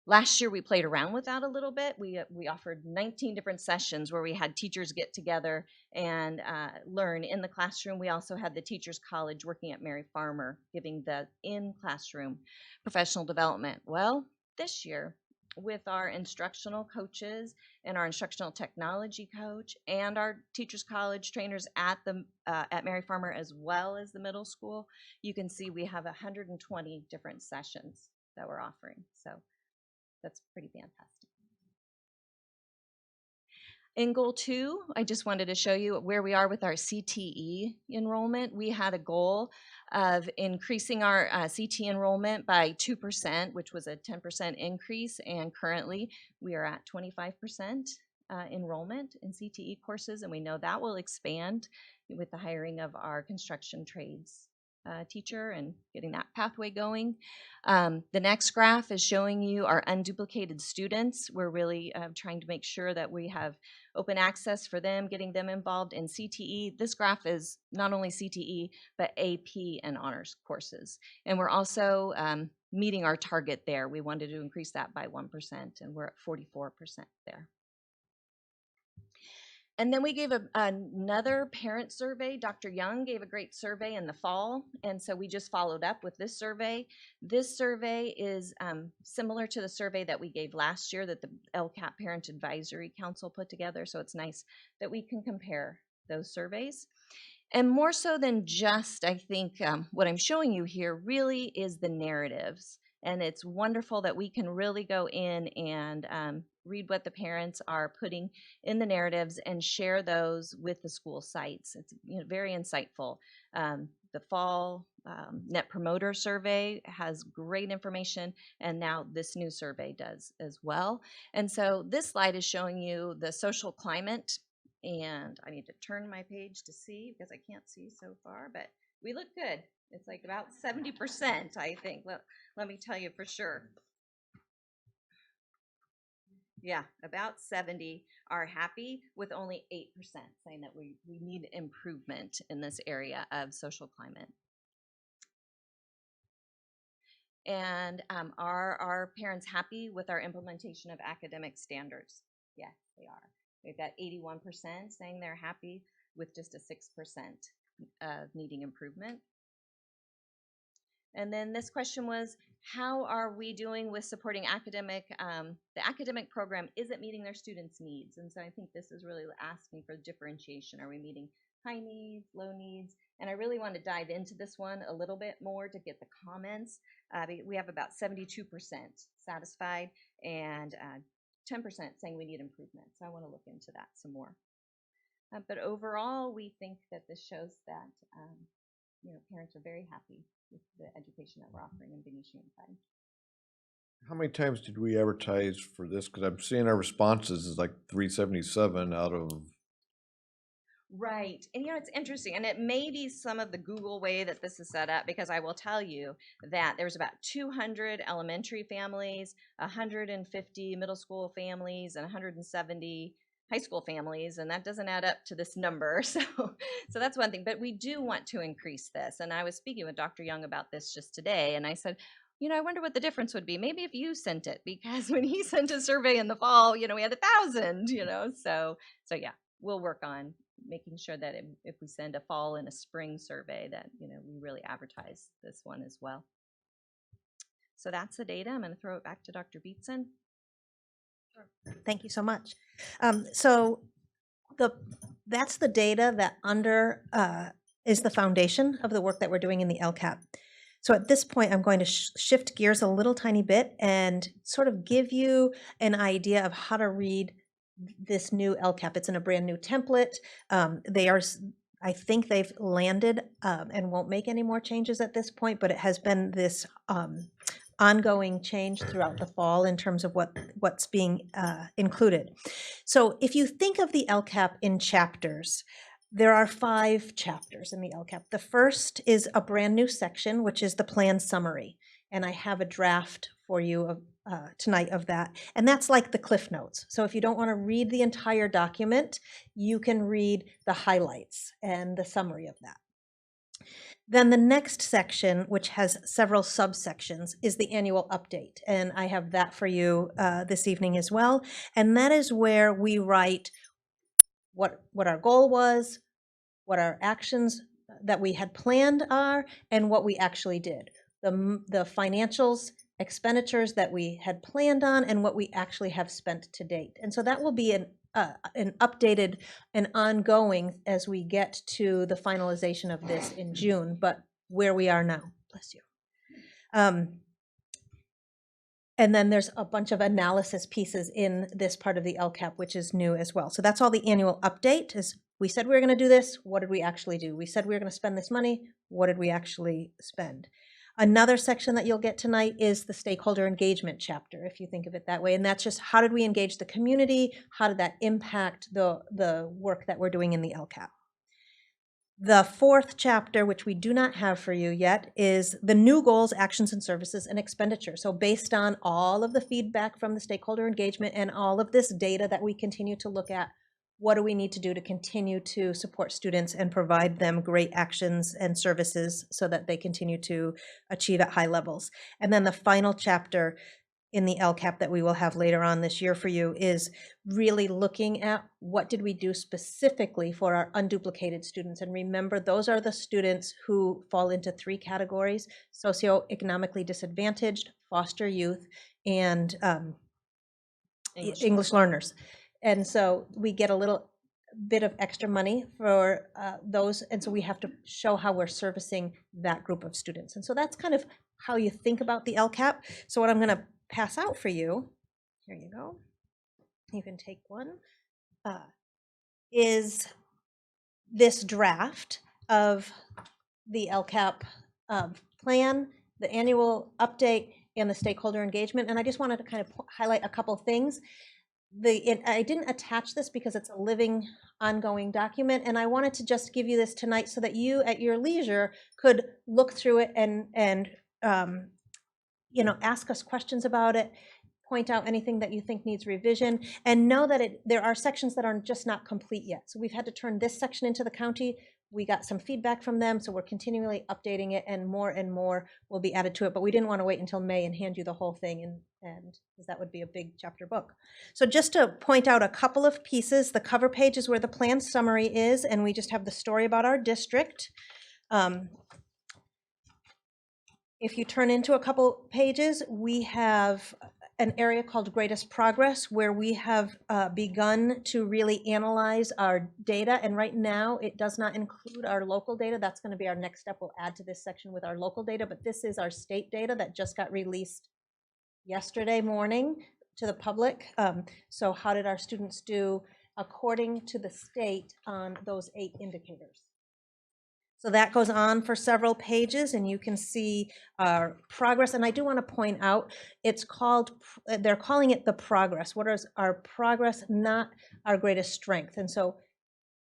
last year we played around with that a little bit. We offered 19 different sessions where we had teachers get together and learn in the classroom. We also had the Teachers College working at Mary Farmer, giving the in-classroom professional development. Well, this year, with our instructional coaches and our instructional technology coach and our Teachers College trainers at Mary Farmer as well as the middle school, you can see we have 120 different sessions that we're offering. So that's pretty fantastic. In goal 2, I just wanted to show you where we are with our CTE enrollment. We had a goal of increasing our CTE enrollment by 2%, which was a 10% increase, and currently we are at 25%. enrollment in CTE courses, and we know that will expand with the hiring of our construction trades teacher and getting that pathway going. The next graph is showing you our unduplicated students. We're really trying to make sure that we have open access for them, getting them involved in CTE. This graph is not only CTE, but AP and honors courses. And we're also meeting our target there. We wanted to increase that by 1%, and we're at 44% there. And then we gave another parent survey. Dr. Young gave a great survey in the fall, and so we just followed up with this survey. This survey is similar to the survey that we gave last year that the LCAP Parent Advisory Council put together, so it's nice that we can compare those surveys. And more so than just, I think, what I'm showing you here really is the narratives. And it's wonderful that we can really go in and read what the parents are putting in the narratives and share those with the school sites. It's very insightful. The fall Net Promoter Survey has great information, and now this new survey does as well. And so this slide is showing you the social climate, and I need to turn my page to see because I can't see so far, but we look good. It's like about 70%, I think. Let me tell you for sure. Yeah, about 70 are happy, with only 8% saying that we need improvement in this area of social climate. And are our parents happy with our implementation of academic standards? Yes, they are. We've got 81% saying they're happy, with just a 6% needing improvement. And then this question was, how are we doing with supporting the academic program isn't meeting their students' needs? And so I think this is really asking for differentiation. Are we meeting high needs, low needs? And I really want to dive into this one a little bit more to get the comments. We have about 72% satisfied and 10% saying we need improvement. So I want to look into that some more. But overall, we think that this shows that parents are very happy with the education that we're offering in Benicia Unified. How many times did we advertise for this? Because I'm seeing our responses is like 377 out of. Right. And it's interesting, and it may be some of the Google way that this is set up, because I will tell you that there's about 200 elementary families, 150 middle school families, and 170 high school families, and that doesn't add up to this number. So that's one thing. But we do want to increase this. And I was speaking with Dr. Young about this just today, and I said, I wonder what the difference would be. Maybe if you sent it, because when he sent a survey in the fall, we had 1,000, So yeah, we'll work on making sure that if we send a fall and a spring survey that, we really advertise this one as well. So that's the data. I'm going to throw it back to Dr. Beetson. Thank you so much. So that's the data that is the foundation of the work that we're doing in the LCAP. So at this point, I'm going to shift gears a little tiny bit and sort of give you an idea of how to read this new LCAP. It's in a brand new template. I think they've landed and won't make any more changes at this point, but it has been this ongoing change throughout the fall in terms of what's being included. So if you think of the LCAP in chapters, there are 5 chapters in the LCAP. The first is a brand new section, which is the plan summary. And I have a draft for you tonight of that. And that's like the Cliff Notes. So if you don't want to read the entire document, you can read the highlights and the summary of that. Then the next section, which has several subsections, is the annual update. And I have that for you this evening as well. And that is where we write what our goal was, what our actions that we had planned are, and what we actually did. The financials, expenditures that we had planned on, and what we actually have spent to date. And so that will be an updated and ongoing as we get to the finalization of this in June, but where we are now, bless you. And then there's a bunch of analysis pieces in this part of the LCAP, which is new as well. So that's all the annual update is. We said we were going to do this. What did we actually do? We said we were going to spend this money. What did we actually spend? Another section that you'll get tonight is the stakeholder engagement chapter, if you think of it that way. And that's just how did we engage the community? How did that impact the work that we're doing in the LCAP? The fourth chapter, which we do not have for you yet, is the new goals, actions, and services and expenditure. So based on all of the feedback from the stakeholder engagement and all of this data that we continue to look at, what do we need to do to continue to support students and provide them great actions and services so that they continue to achieve at high levels? And then the final chapter in the LCAP that we will have later on this year for you is really looking at what did we do specifically for our unduplicated students. And remember, those are the students who fall into three categories: socioeconomically disadvantaged, foster youth, and English learners. And so we get a little bit of extra money for those, and so we have to show how we're servicing that group of students. And so that's kind of how you think about the LCAP. So what I'm going to pass out for you, here you go, you can take one, is this draft of the LCAP plan, the annual update, and the stakeholder engagement. And I just wanted to kind of highlight a couple things. I didn't attach this because it's a living, ongoing document, and I wanted to just give you this tonight so that you, at your leisure, could look through it and ask us questions about it, point out anything that you think needs revision, and know that there are sections that are just not complete yet. So we've had to turn this section into the county. We got some feedback from them, so we're continually updating it, and more will be added to it. But we didn't want to wait until May and hand you the whole thing, and because that would be a big chapter book. So just to point out a couple of pieces, the cover page is where the plan summary is, and we just have the story about our district. If you turn into a couple pages, we have an area called Greatest Progress, where we have begun to really analyze our data. And right now, it does not include our local data. That's going to be our next step. We'll add to this section with our local data. But this is our state data that just got released yesterday morning to the public. So how did our students do according to the state on those 8 indicators? So that goes on for several pages, and you can see our progress. And I do want to point out, they're calling it the progress. What is our progress, not our greatest strength? And so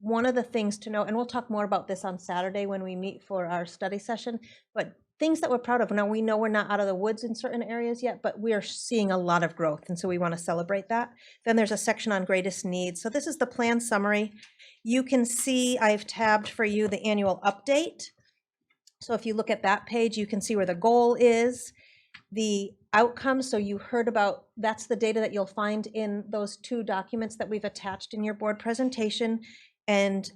one of the things to know, and we'll talk more about this on Saturday when we meet for our study session, but things that we're proud of. Now, we know we're not out of the woods in certain areas yet, but we are seeing a lot of growth, and so we want to celebrate that. Then there's a section on greatest needs. So this is the plan summary. You can see I've tabbed for you the annual update. So if you look at that page, you can see where the goal is, the outcomes. So you heard about, that's the data that you'll find in those 2 documents that we've attached in your board presentation, and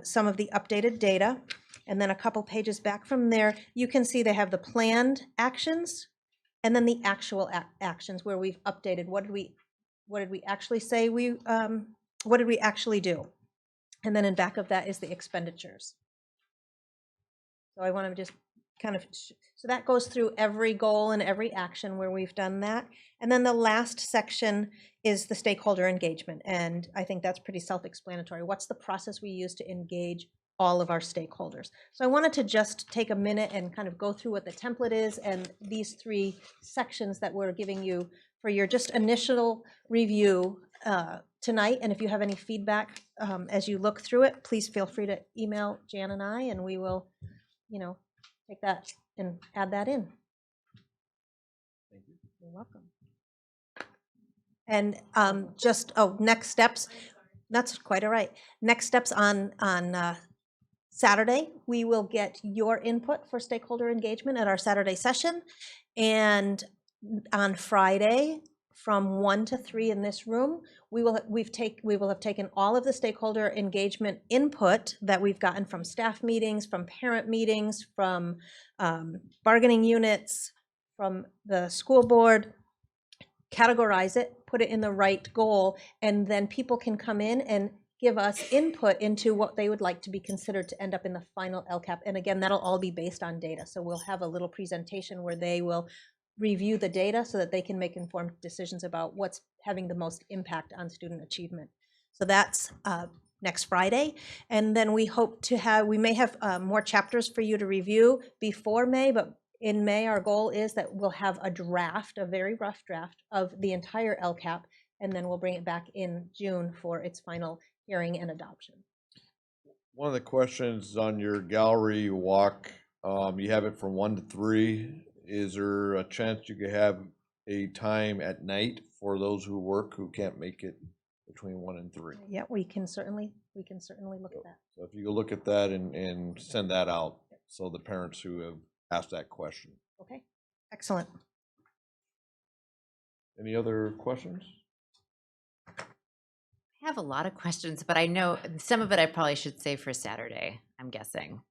some of the updated data. And then a couple pages back from there, you can see they have the planned actions and then the actual actions where we've updated. What did we actually say what did we actually do? And then in back of that is the expenditures. So I want to just kind of, so that goes through every goal and every action where we've done that. And then the last section is the stakeholder engagement. And I think that's pretty self-explanatory. What's the process we use to engage all of our stakeholders? So I wanted to just take a minute and kind of go through what the template is and these 3 sections that we're giving you for your just initial review tonight. And if you have any feedback as you look through it, please feel free to email Jan and I, and we will, take that and add that in. Thank you. You're welcome. And next steps. That's quite all right. Next steps on Saturday, we will get your input for stakeholder engagement at our Saturday session. And on Friday, from 1 to 3 in this room, we will have taken all of the stakeholder engagement input that we've gotten from staff meetings, from parent meetings, from bargaining units, from the school board, categorize it, put it in the right goal, and then people can come in and give us input into what they would like to be considered to end up in the final LCAP. And again, that'll all be based on data. So we'll have a little presentation where they will review the data so that they can make informed decisions about what's having the most impact on student achievement. So that's next Friday. And then we hope to we may have more chapters for you to review before May, but In May, our goal is that we'll have a draft, a very rough draft of the entire LCAP, and then we'll bring it back in June for its final hearing and adoption. One of the questions on your gallery walk, you have it from 1 to 3. Is there a chance you could have a time at night for those who work who can't make it between 1 and 3? Yeah, we can certainly look at that. So if you could look at that and send that out, so the parents who have asked that question. Okay, excellent. Any other questions? I have a lot of questions, but I know some of it I probably should save for Saturday, I'm guessing.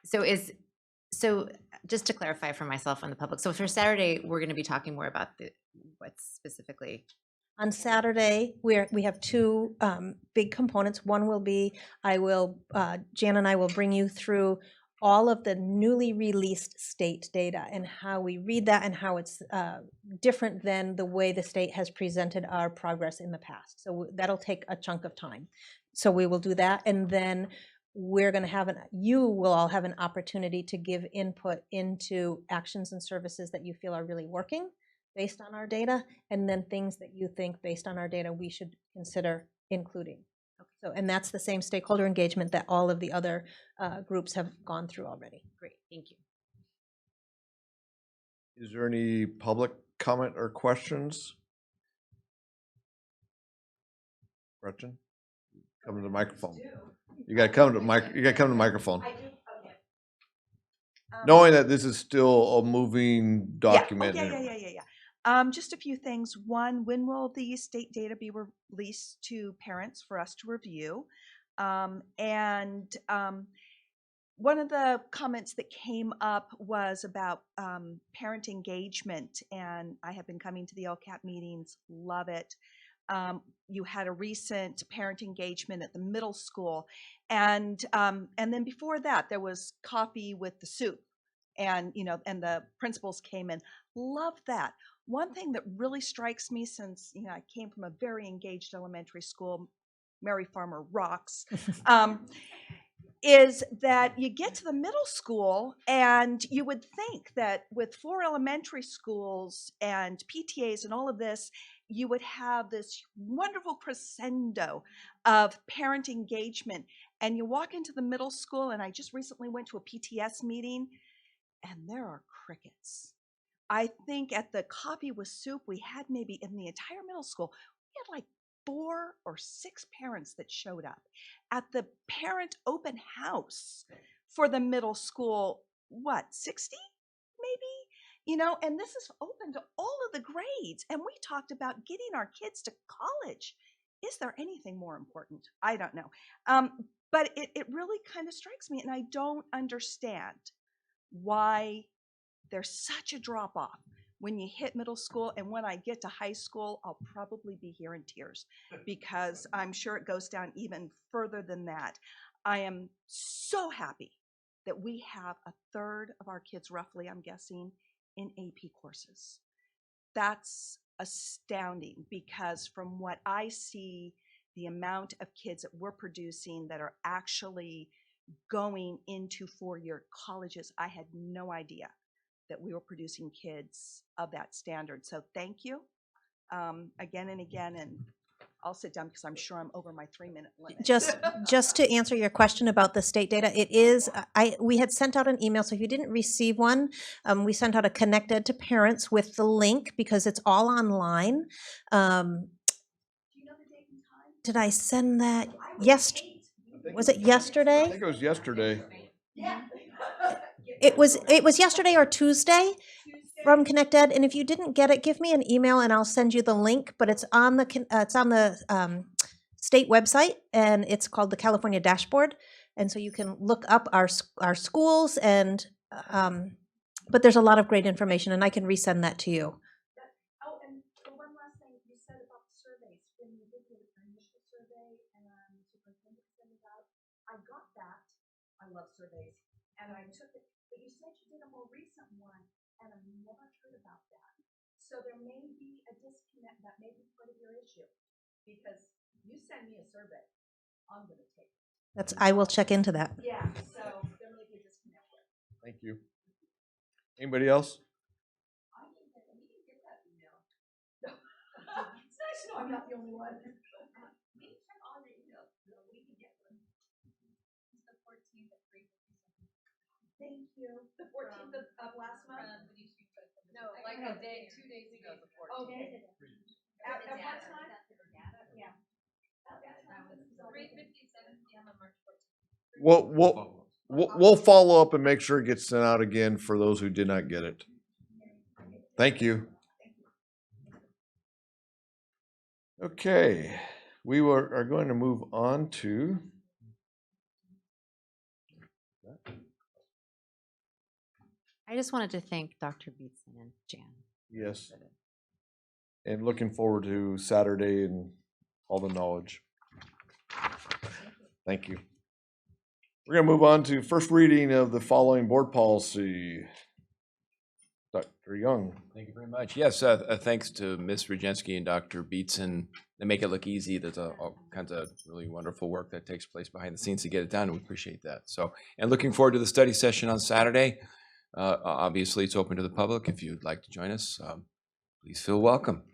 So just to clarify for myself and the public, so for Saturday, we're going to be talking more about what's specifically. On Saturday, we have two big components. One will be, Jan and I will bring you through all of the newly released state data and how we read that and how it's different than the way the state has presented our progress in the past. So that'll take a chunk of time. So we will do that, and then we're going to have you will all have an opportunity to give input into actions and services that you feel are really working based on our data, and then things that you think based on our data we should consider including. So, and that's the same stakeholder engagement that all of the other groups have gone through already. Great, thank you. Is there any public comment or questions? Gretchen, come to the microphone. You got to come to the microphone. I do, okay. Knowing that this is still a moving document. Yeah. Just a few things. One, when will the state data be released to parents for us to review? One of the comments that came up was about parent engagement, and I have been coming to the LCAP meetings, love it. You had a recent parent engagement at the middle school, and then before that there was coffee with the soup, and the principals came in. Love that. One thing that really strikes me, since I came from a very engaged elementary school, Mary Farmer rocks, is that you get to the middle school and you would think that with 4 elementary schools and PTAs and all of this, you would have this wonderful crescendo of parent engagement. And you walk into the middle school, and I just recently went to a PTS meeting, and there are crickets. I think at the coffee with soup, we had maybe in the entire middle school, we had like 4 or 6 parents that showed up. At the parent open house for the middle school, 60 maybe? And this is open to all of the grades. And we talked about getting our kids to college. Is there anything more important? I don't know. But it really kind of strikes me, and I don't understand why there's such a drop off when you hit middle school. And when I get to high school, I'll probably be here in tears, because I'm sure it goes down even further than that. I am so happy that we have a third of our kids, roughly, I'm guessing, in AP courses. That's astounding, because from what I see, the amount of kids that we're producing that are actually going into 4-year colleges, I had no idea that we were producing kids of that standard. So thank you again and again, and I'll sit down because I'm sure I'm over my 3-minute limit. Just to answer your question about the state data, it is, we had sent out an email, so if you didn't receive one, we sent out a Connect Ed to parents with the link, because it's all online. Do you know the date and time? Did I send that? Was it yesterday? I think it was yesterday. Yeah. It was yesterday or Tuesday from Connect Ed, and if you didn't get it, give me an email and I'll send you the link. But it's on the state website, and it's called the California Dashboard, and so you can look up our schools, and but there's a lot of great information, and I can resend that to you. Oh, and one last thing you said about the surveys. When you did the initial survey and superintendent sent it out, I got that. I love surveys. And I took it, but you said you did a more recent one, and I've never heard about that. So there may be a disconnect. That may be part of your issue, because you send me a survey, I'm going to take it. I will check into that. Yeah, so there may be a disconnect there. Thank you. Anybody else? It's nice to know I'm not the only one. We can check all the emails, so we can get one. It's the 14th at 3:57. Thank you. The 14th of last month? No, like a day, 2 days ago. Okay. At what time? Yeah. 3:57 p.m. on March 14th. We'll follow up and make sure it gets sent out again for those who did not get it. Thank you. Okay, are going to move on to I just wanted to thank Dr. Beetson and Jan. yes, and looking forward to Saturday and all the knowledge. Thank you. We're going to move on to first reading of the following board policy. Dr. Young. Thank you very much. Yes, thanks to Ms. Rajensky and Dr. Beetson. They make it look easy. There's all kinds of really wonderful work that takes place behind the scenes to get it done. We appreciate that. So, and looking forward to the study session on Saturday. Obviously, it's open to the public. If you'd like to join us, please feel welcome.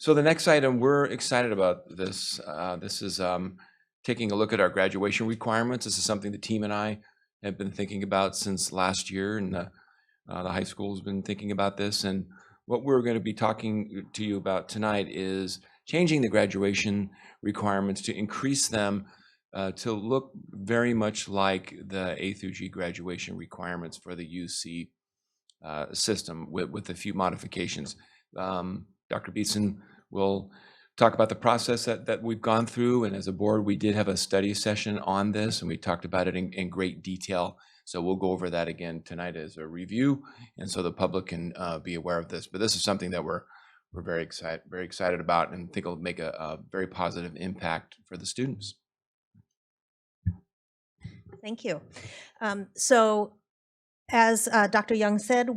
So the next item, we're excited about this. This is taking a look at our graduation requirements. This is something the team and I have been thinking about since last year, and the high school has been thinking about this. And what we're going to be talking to you about tonight is changing the graduation requirements to increase them to look very much like the A through G graduation requirements for the UC system with a few modifications. Dr. Beetson will talk about the process that we've gone through, and as a board, we did have a study session on this, and we talked about it in great detail. So we'll go over that again tonight as a review, and so the public can be aware of this. But this is something that we're very excited about, and think it'll make a very positive impact for the students. Thank you. So as Dr. Young said,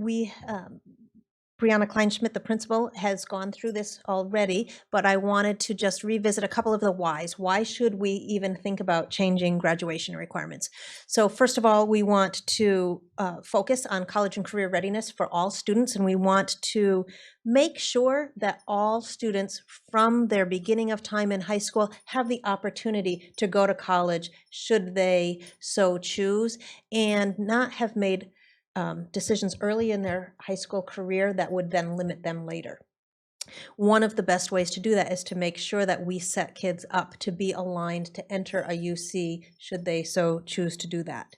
Brianna Kleinschmidt, the principal, has gone through this already, but I wanted to just revisit a couple of the whys. Why should we even think about changing graduation requirements? So first of all, we want to focus on college and career readiness for all students, and we want to make sure that all students from their beginning of time in high school have the opportunity to go to college should they so choose, and not have made decisions early in their high school career that would then limit them later. One of the best ways to do that is to make sure that we set kids up to be aligned to enter a UC should they so choose to do that.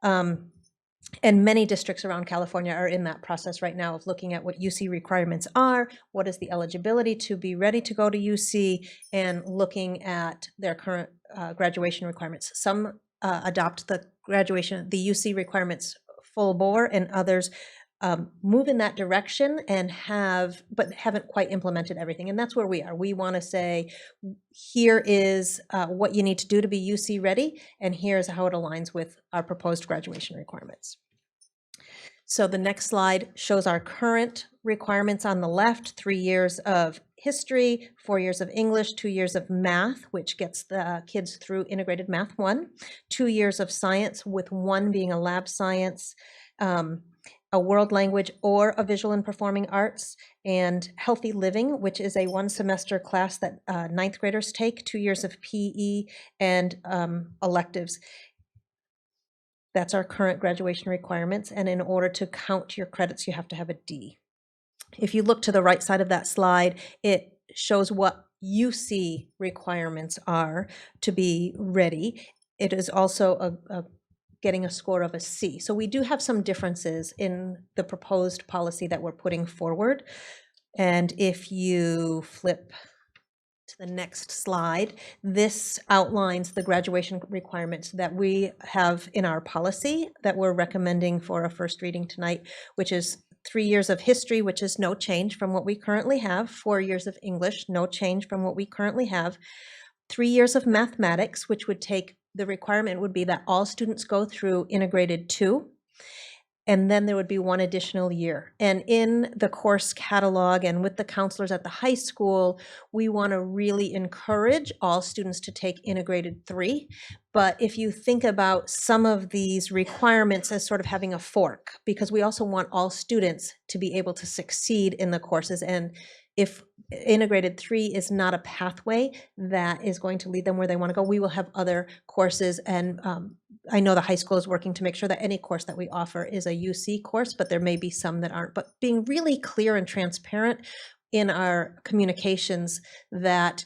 And many districts around California are in that process right now of looking at what UC requirements are, what is the eligibility to be ready to go to UC, and looking at their current graduation requirements. Some adopt the UC requirements full bore, and others move in that direction and but haven't quite implemented everything. And that's where we are. We want to say, here is what you need to do to be UC ready, and here's how it aligns with our proposed graduation requirements. So the next slide shows our current requirements on the left: 3 years of history, 4 years of English, 2 years of math, which gets the kids through integrated math 1, 2 years of science, with 1 being a lab science, a world language or a visual and performing arts, and healthy living, which is a 1 semester class that 9th graders take, 2 years of PE, and electives. That's our current graduation requirements, and in order to count your credits, you have to have a D. If you look to the right side of that slide, it shows what UC requirements are to be ready. It is also getting a score of a C. So we do have some differences in the proposed policy that we're putting forward. And if you flip to the next slide, this outlines the graduation requirements that we have in our policy that we're recommending for a first reading tonight, which is 3 years of history, which is no change from what we currently have, 4 years of English, no change from what we currently have, 3 years of mathematics, which would take, the requirement would be that all students go through integrated 2, and then there would be one additional year. And in the course catalog and with the counselors at the high school, we want to really encourage all students to take integrated 3. But if you think about some of these requirements as sort of having a fork, because we also want all students to be able to succeed in the courses. And if integrated 3 is not a pathway that is going to lead them where they want to go, we will have other courses. And I know the high school is working to make sure that any course that we offer is a UC course, but there may be some that aren't. But being really clear and transparent in our communications that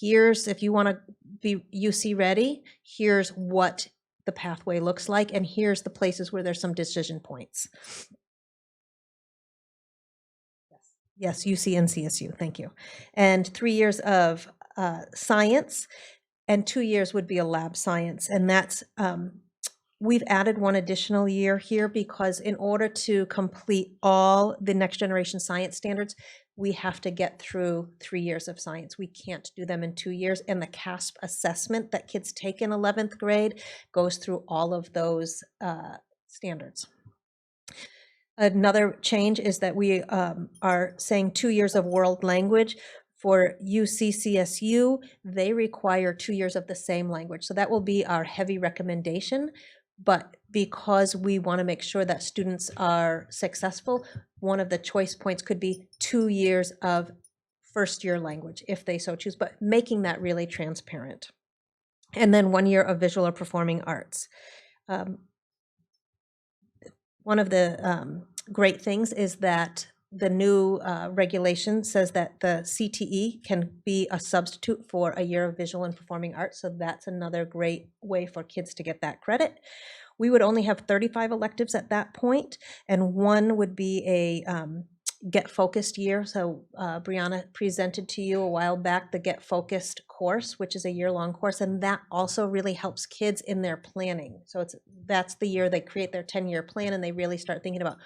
here's, if you want to be UC ready, here's what the pathway looks like, and here's the places where there's some decision points. Yes, UC and CSU, thank you. And 3 years of science, and 2 years would be a lab science. And that's, we've added one additional year here because in order to complete all the next generation science standards, we have to get through 3 years of science. We can't do them in 2 years. And the CASP assessment that kids take in 11th grade goes through all of those standards. Another change is that we are saying 2 years of world language. For UCCSU, they require 2 years of the same language. So that will be our heavy recommendation. But because we want to make sure that students are successful, one of the choice points could be 2 years of first year language, if they so choose, but making that really transparent. And then 1 year of visual or performing arts. One of the great things is that the new regulation says that the CTE can be a substitute for a year of visual and performing arts. So that's another great way for kids to get that credit. We would only have 35 electives at that point, and one would be a Get Focused year. So Brianna presented to you a while back the Get Focused course, which is a year-long course, and that also really helps kids in their planning. So that's the year they create their 10-year plan, and they really start thinking about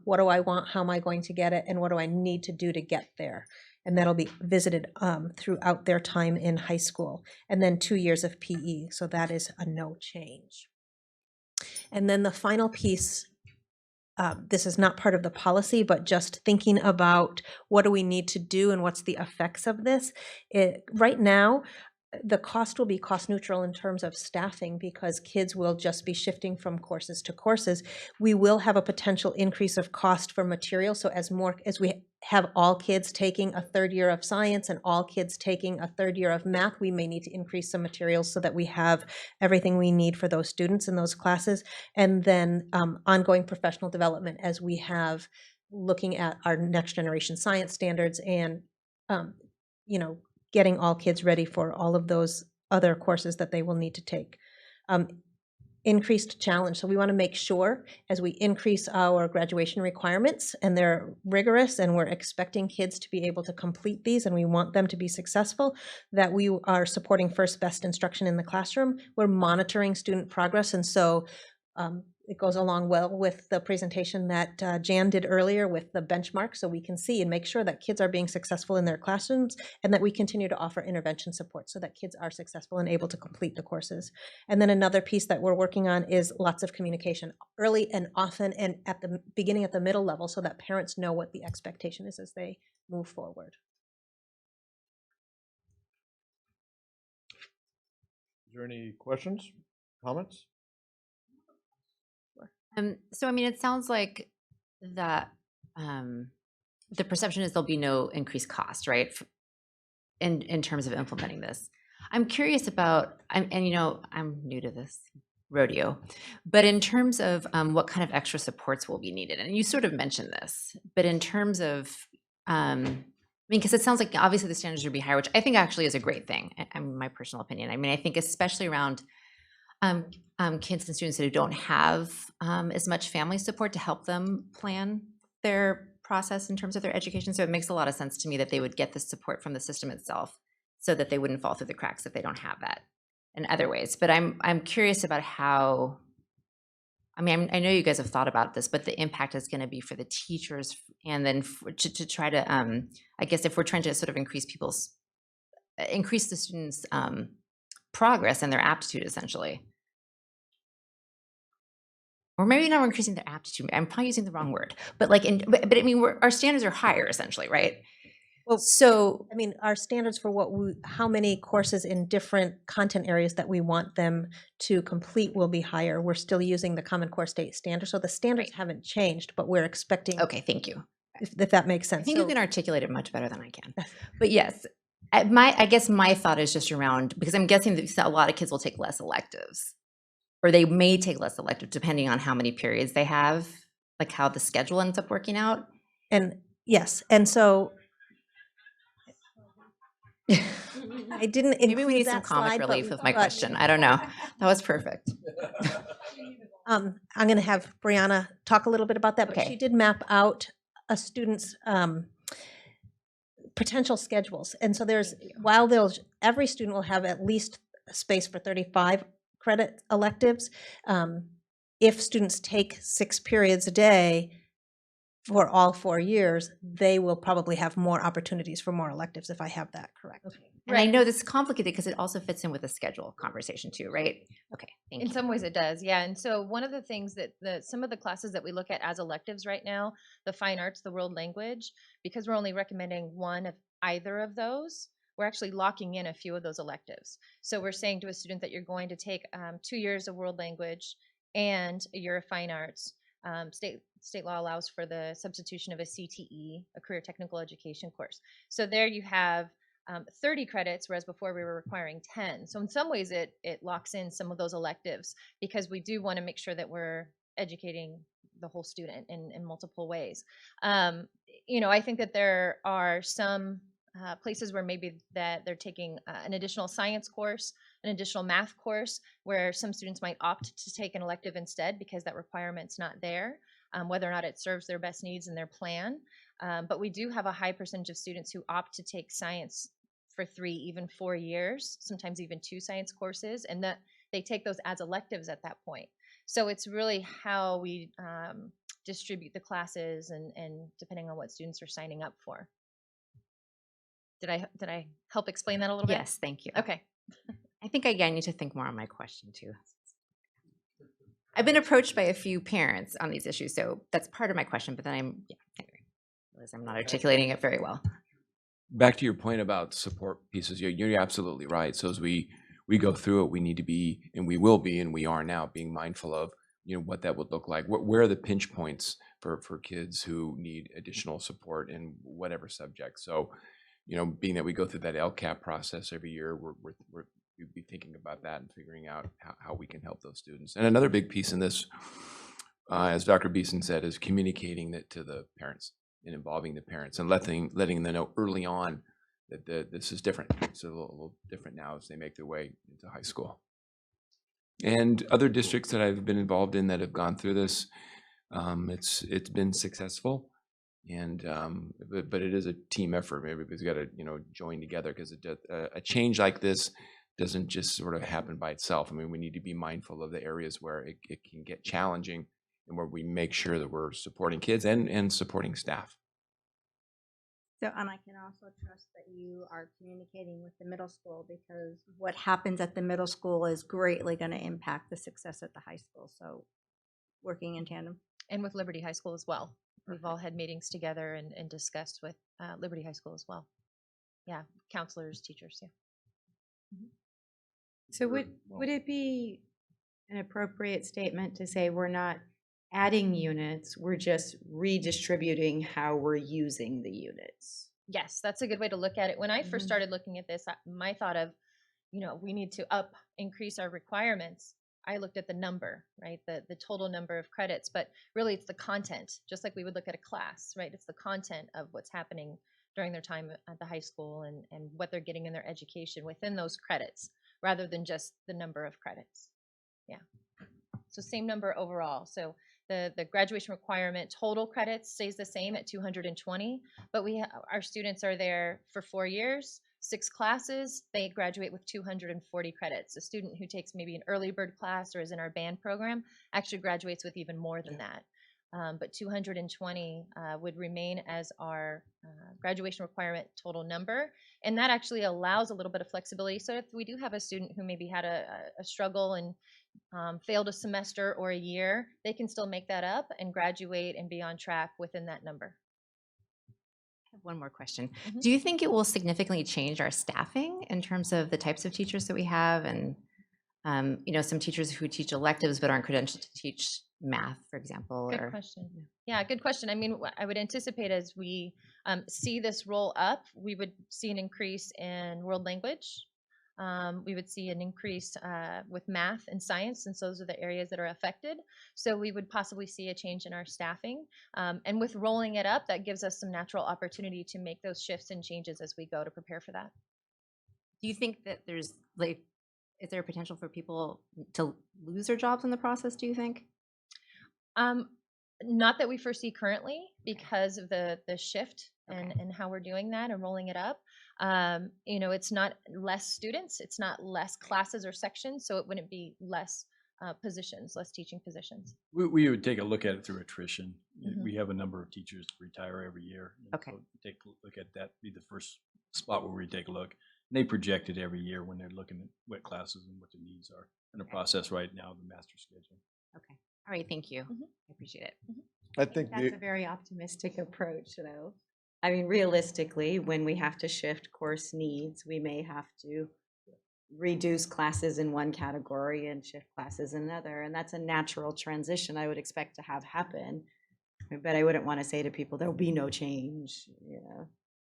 what do I want, how am I going to get it, and what do I need to do to get there. And that'll be visited throughout their time in high school. And then 2 years of PE, so that is a no change. And then the final piece, this is not part of the policy, but just thinking about what do we need to do and what's the effects of this. Right now, the cost will be cost neutral in terms of staffing because kids will just be shifting from courses to courses. We will have a potential increase of cost for material. So as we have all kids taking a 3rd year of science and all kids taking a 3rd year of math, we may need to increase some materials so that we have everything we need for those students in those classes. And then ongoing professional development as we have looking at our next generation science standards and, getting all kids ready for all of those other courses that they will need to take. Increased challenge. So we want to make sure as we increase our graduation requirements, and they're rigorous and we're expecting kids to be able to complete these and we want them to be successful, that we are supporting first best instruction in the classroom. We're monitoring student progress. And so it goes along well with the presentation that Jan did earlier with the benchmark, so we can see and make sure that kids are being successful in their classrooms and that we continue to offer intervention support so that kids are successful and able to complete the courses. And then another piece that we're working on is lots of communication early and often and at the beginning, at the middle level, so that parents know what the expectation is as they move forward. Is there any questions, comments? So, I mean, it sounds like that the perception is there'll be no increased cost, right? In terms of implementing this. I'm curious about, I'm new to this rodeo, but in terms of what kind of extra supports will be needed, and you sort of mentioned this, but in terms of, because it sounds like obviously the standards would be higher, which I think actually is a great thing, my personal opinion. I mean, I think especially around kids and students who don't have as much family support to help them plan their process in terms of their education. So it makes a lot of sense to me that they would get the support from the system itself so that they wouldn't fall through the cracks if they don't have that in other ways. But I'm curious about how, I know you guys have thought about this, but the impact is going to be for the teachers and then to try to, I guess if we're trying to sort of increase the students' progress and their aptitude essentially. or maybe not increasing their aptitude. I'm probably using the wrong word, but like, but I mean, our standards are higher essentially, right? Well, So I mean, our standards for how many courses in different content areas that we want them to complete will be higher. We're still using the Common Core State Standard, so the standards haven't changed, but we're expecting. okay, thank you. If that makes sense. I think So- you can articulate it much better than I can. But yes, I guess my thought is just around, because I'm guessing that a lot of kids will take less electives, or they may take less electives depending on how many periods they have, like how the schedule ends up working out. And yes, and so I didn't include Maybe we need some that comic slide, relief but- with my but- question. I don't know. That was perfect. I'm going to have Brianna talk a little bit about that, but Okay. she did map out a student's potential schedules. And so every student will have at least a space for 35 credit electives. If students take 6 periods a day for all 4 years, they will probably have more opportunities for more electives, if I have that correct. And I know this is complicated because it also fits in with the schedule conversation too, right? Okay, thank you. In some ways it does, yeah. And so one of the things that some of the classes that we look at as electives right now, the fine arts, the world language, because we're only recommending one of either of those, we're actually locking in a few of those electives. So we're saying to a student that you're going to take 2 years of world language and a year of fine arts. State law allows for the substitution of a CTE, a career technical education course. So there you have 30 credits, whereas before we were requiring 10. So in some ways it locks in some of those electives, because we do want to make sure that we're educating the whole student in multiple ways. I think that there are some places where maybe that they're taking an additional science course, an additional math course, where some students might opt to take an elective instead because that requirement's not there, whether or not it serves their best needs in their plan. But we do have a high percentage of students who opt to take science for 3, even 4 years, sometimes even 2 science courses, and that they take those as electives at that point. So it's really how we distribute the classes and depending on what students are signing up for. Did I help explain that a little bit? Yes, thank you. Okay. I think I need to think more on my question too. I've been approached by a few parents on these issues, so that's part of my question, but then anyway, I'm not articulating it very well. Back to your point about support pieces, you're absolutely right. So as we go through it, we need to be, and we will be, and we are now being mindful of, what that would look like. Where are the pinch points for kids who need additional support in whatever subject? So, being that we go through that LCAP process every year, we'll be thinking about that and figuring out how we can help those students. And another big piece in this, as Dr. Beeson said, is communicating that to the parents and involving the parents and letting them know early on that this is different. It's a little different now as they make their way into high school. And other districts that I've been involved in that have gone through this, it's been successful. And but it is a team effort. Everybody's got to join together, because a change like this doesn't just sort of happen by itself. I mean, we need to be mindful of the areas where it can get challenging, and where we make sure that we're supporting kids and supporting staff. So, and I can also trust that you are communicating with the middle school, because what happens at the middle school is greatly going to impact the success at the high school. So working in tandem. And with Liberty High School as well. We've all had meetings together and discussed with Liberty High School as well. Yeah, counselors, teachers, yeah. So would it be an appropriate statement to say we're not adding units, we're just redistributing how we're using the units? Yes, that's a good way to look at it. When I first started looking at this, my thought of, we need to increase our requirements. I looked at the number, right? The total number of credits, but really it's the content, just like we would look at a class, right? It's the content of what's happening during their time at the high school and what they're getting in their education within those credits, rather than just the number of credits. Yeah. So same number overall. So the graduation requirement total credits stays the same at 220, but our students are there for 4 years, 6 classes, they graduate with 240 credits. A student who takes maybe an early bird class or is in our band program actually graduates with even more than that. But 220 would remain as our graduation requirement total number. And that actually allows a little bit of flexibility. So if we do have a student who maybe had a struggle and failed a semester or a year, they can still make that up and graduate and be on track within that number. One more question. Mhm. Do you think it will significantly change our staffing in terms of the types of teachers that we have? And, some teachers who teach electives but aren't credentialed to teach math, for example? Good question. Yeah, good question. I mean, I would anticipate as we see this roll up, we would see an increase in world language. We would see an increase with math and science, since those are the areas that are affected. So we would possibly see a change in our staffing. And with rolling it up, that gives us some natural opportunity to make those shifts and changes as we go to prepare for that. Do you think that there's is there a potential for people to lose their jobs in the process, do you think? Not that we foresee currently because of the shift and how we're doing that and rolling it up. It's not less students, it's not less classes or sections, so it wouldn't be less positions, less teaching positions. We would take a look at it through attrition. Mhm. We have a number of teachers retire every year. Okay. So take a look at that, be the first spot where we take a look. And they project it every year when they're looking at what classes and what the needs are. In the process right now, the master schedule. Okay. All right. Thank you. I appreciate it. I think That's a very optimistic approach, though. I mean, realistically, when we have to shift course needs, we may have to reduce classes in one category and shift classes in another. And that's a natural transition I would expect to have happen. But I wouldn't want to say to people, there'll be no change,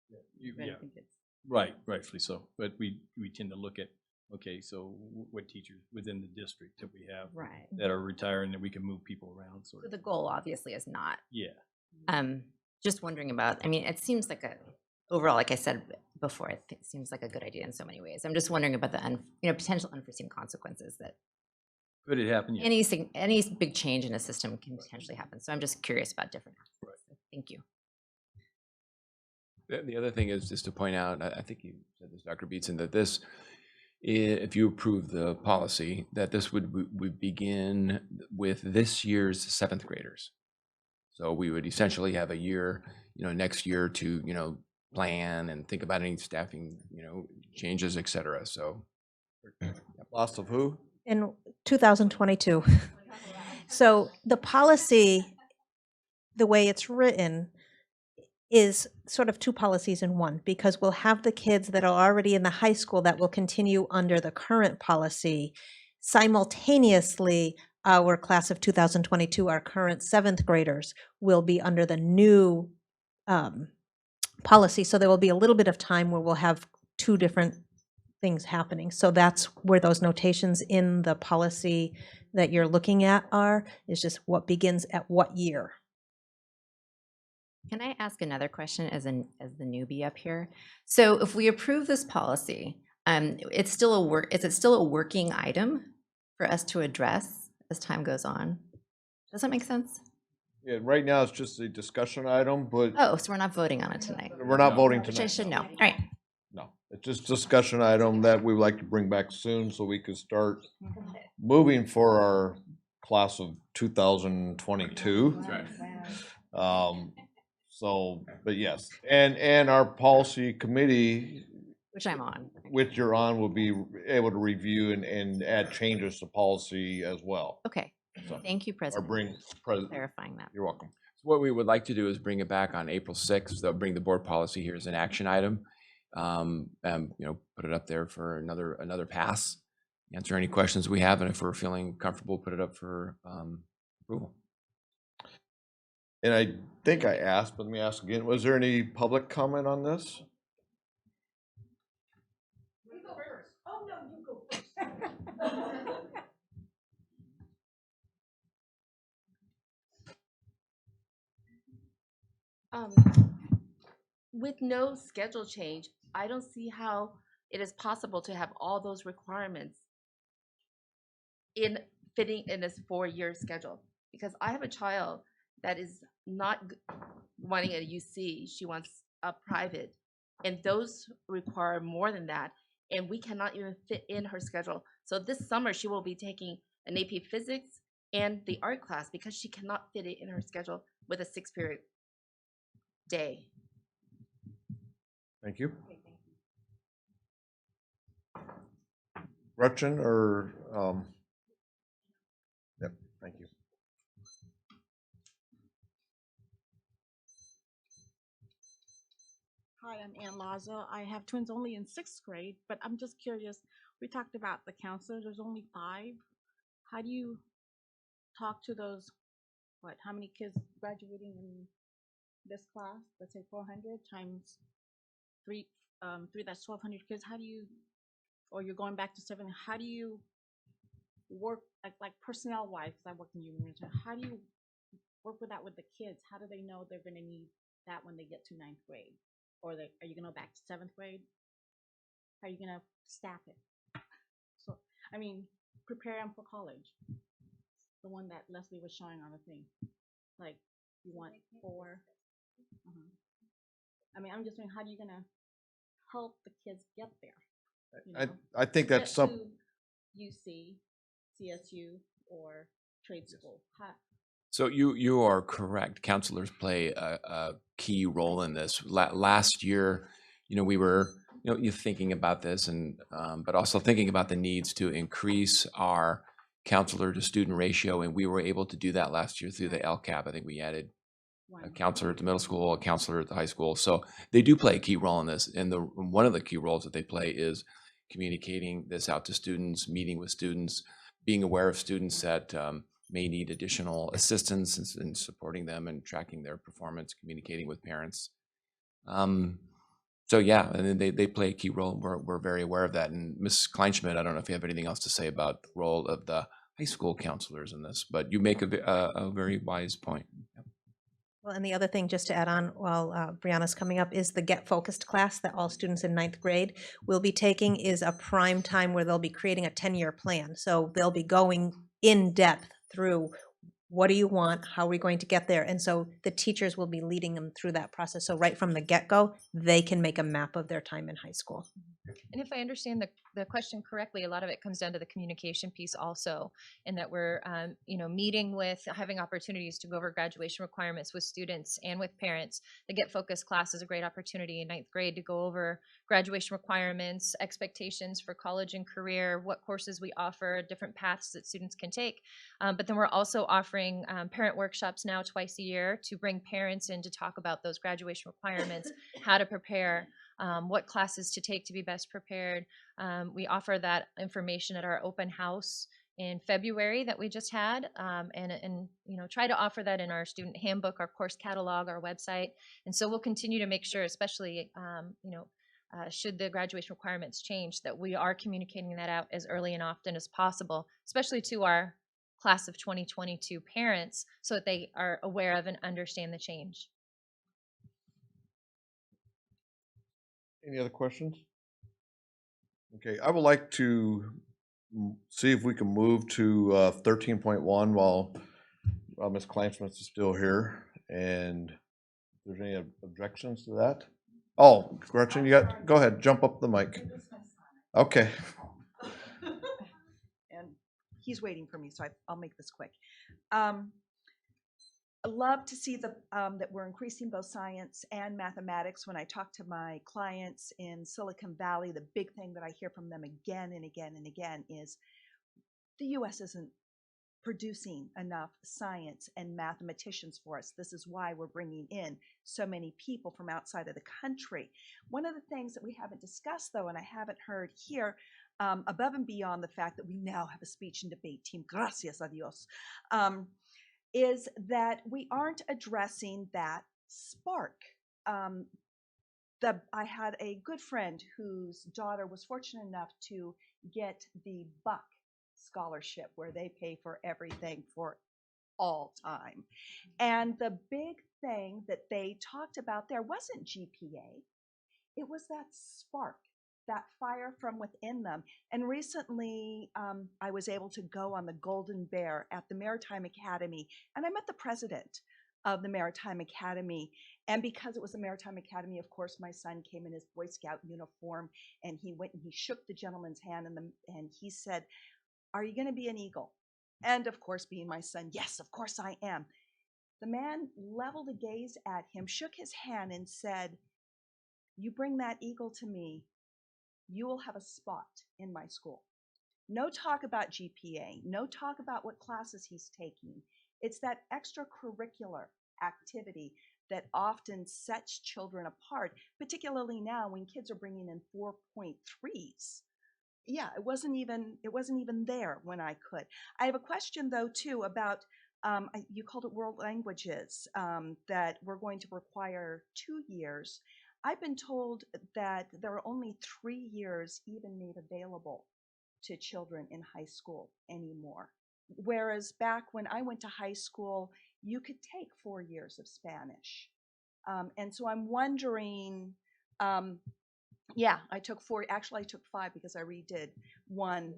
But I Yeah. think it's Right, rightfully so. But we tend to look at, okay, so what teachers within the district that we have right. that are retiring that we can move people around. So the goal obviously is not. Yeah. Just wondering about, I mean, it seems like overall, like I said before, it seems like a good idea in so many ways. I'm just wondering about the potential unforeseen consequences that Could it happen? Yeah. any big change in a system can potentially happen. So I'm just curious about different aspects. So thank you. The other thing is just to point out, I think you said this, Dr. Beatson, that this, if you approve the policy, that this would begin with this year's seventh graders. So we would essentially have a year, next year to, plan and think about any staffing, changes, et cetera. So. Loss of who? In 2022. So the policy, the way it's written, is sort of two policies in one, because we'll have the kids that are already in the high school that will continue under the current policy. Simultaneously, our class of 2022, our current seventh graders, will be under the new policy. So there will be a little bit of time where we'll have two different things happening. So that's where those notations in the policy that you're looking at are, is just what begins at what year. Can I ask another question as the newbie up here? So if we approve this policy, is it still a working item for us to address as time goes on? Does that make sense? Yeah, right now it's just a discussion item, but Oh, so we're not voting on it tonight. we're not voting Which I tonight. should know. All right. No, it's just discussion item that we would like to bring back soon so we could start moving for our class of 2022. But yes, and our policy committee, Which I'm on. which you're on, will be able to review and add changes to policy as well. Okay. So, Thank you, or President. bring Clarifying that. You're welcome. What we would like to do is bring it back on April 6th. They'll bring the board policy here as an action item. Put it up there for another pass. Answer any questions we have, and if we're feeling comfortable, put it up for approval. And I think I asked, but let me ask again, was there any public comment on this? You go first. Oh, no, you go first. With no schedule change, I don't see how it is possible to have all those requirements fitting in this 4-year schedule. Because I have a child that is not wanting a UC, she wants a private, and those require more than that, and we cannot even fit in her schedule. So this summer she will be taking an AP Physics and the art class because she cannot fit it in her schedule with a 6-period day. Thank you. Gretchen or Thank you. Hi, I'm Ann Lazo. I have twins only in 6th grade, but I'm just curious. We talked about the counselors. There's only 5. How do you talk to those, how many kids graduating in this class? Let's say 400 times 3, that's 1,200 kids. How do you, or you're going back to 7, how do you work, like personnel-wise, because I work in human resources, how do you work with that with the kids? How do they know they're going to need that when they get to 9th grade? Or are you going to go back to 7th grade? How are you going to staff it? So, I mean, prepare them for college. The one that Leslie was showing on the thing. Like, you want 4. I mean, I'm just saying, how are you going to help the kids get there? You know? I think that's Get some. to UC, CSU, or trade school. So you are correct. Counselors play a key role in this. Last year, we were you thinking about this, and but also thinking about the needs to increase our counselor to student ratio, and we were able to do that last year through the LCAP. I think we added a counselor at the middle school, a counselor at the high school. So they do play a key role in this, and one of the key roles that they play is communicating this out to students, meeting with students, being aware of students that may need additional assistance in supporting them and tracking their performance, communicating with parents. So yeah, and they play a key role. We're very aware of that. And Ms. Kleinschmidt, I don't know if you have anything else to say about the role of the high school counselors in this, but you make a very wise point. Yep. Well, and the other thing, just to add on while Brianna's coming up, is the Get Focused class that all students in 9th grade will be taking is a prime time where they'll be creating a 10-year plan. So they'll be going in depth through what do you want, how are we going to get there? And so the teachers will be leading them through that process. So right from the get-go, they can make a map of their time in high school. And if I understand the question correctly, a lot of it comes down to the communication piece also, and that we're, meeting with, having opportunities to go over graduation requirements with students and with parents. The Get Focused class is a great opportunity in 9th grade to go over graduation requirements, expectations for college and career, what courses we offer, different paths that students can take. But then we're also offering parent workshops now twice a year to bring parents in to talk about those graduation requirements, how to prepare, what classes to take to be best prepared. We offer that information at our open house in February that we just had, and try to offer that in our student handbook, our course catalog, our website. And so we'll continue to make sure, especially should the graduation requirements change, that we are communicating that out as early and often as possible, especially to our class of 2022 parents, so that they are aware of and understand the change. Any other questions? Okay, I would like to see if we can move to 13.1 while Ms. Kleinschmidt is still here, and if there's any objections to that. Oh, Gretchen, go ahead, jump up the mic. Okay. And he's waiting for me, so I'll make this quick. I love to see that we're increasing both science and mathematics. When I talk to my clients in Silicon Valley, the big thing that I hear from them again and again and again is the U.S. isn't producing enough science and mathematicians for us. This is why we're bringing in so many people from outside of the country. One of the things that we haven't discussed, though, and I haven't heard here, above and beyond the fact that we now have a speech and debate team, gracias a Dios, is that we aren't addressing that spark. I had a good friend whose daughter was fortunate enough to get the Buck scholarship, where they pay for everything for all time. And the big thing that they talked about there wasn't GPA, it was that spark, that fire from within them. And recently, I was able to go on the Golden Bear at the Maritime Academy, and I met the president of the Maritime Academy. And because it was the Maritime Academy, of course, my son came in his Boy Scout uniform, and he went and he shook the gentleman's hand, and he said, "Are you going to be an eagle?" And of course, being my son, yes, of course I am. The man leveled a gaze at him, shook his hand, and said, "You bring that eagle to me, you will have a spot in my school." No talk about GPA, no talk about what classes he's taking. It's that extracurricular activity that often sets children apart, particularly now when kids are bringing in 4.3s. Yeah, it wasn't even there when I could. I have a question though too about you called it world languages that we're going to require 2 years. I've been told that there are only 3 years even made available to children in high school anymore. Whereas back when I went to high school, you could take 4 years of Spanish. And so I'm wondering, yeah, I took 4, actually I took 5 because I redid one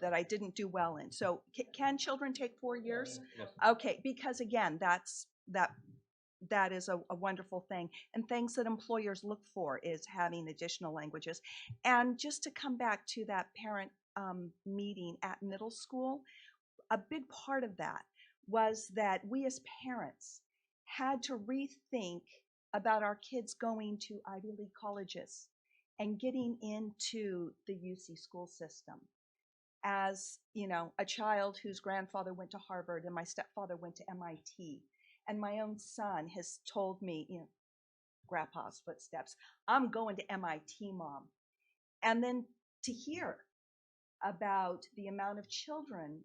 that I didn't do well in. So can children take 4 years? Yes. Okay, because again, that is a wonderful thing. And things that employers look for is having additional languages. And just to come back to that parent meeting at middle school, a big part of that was that we as parents had to rethink about our kids going to Ivy League colleges and getting into the UC school system. As you know, a child whose grandfather went to Harvard and my stepfather went to MIT, and my own son has told me, you know, grandpa's footsteps, I'm going to MIT, Mom. And then to hear about the amount of children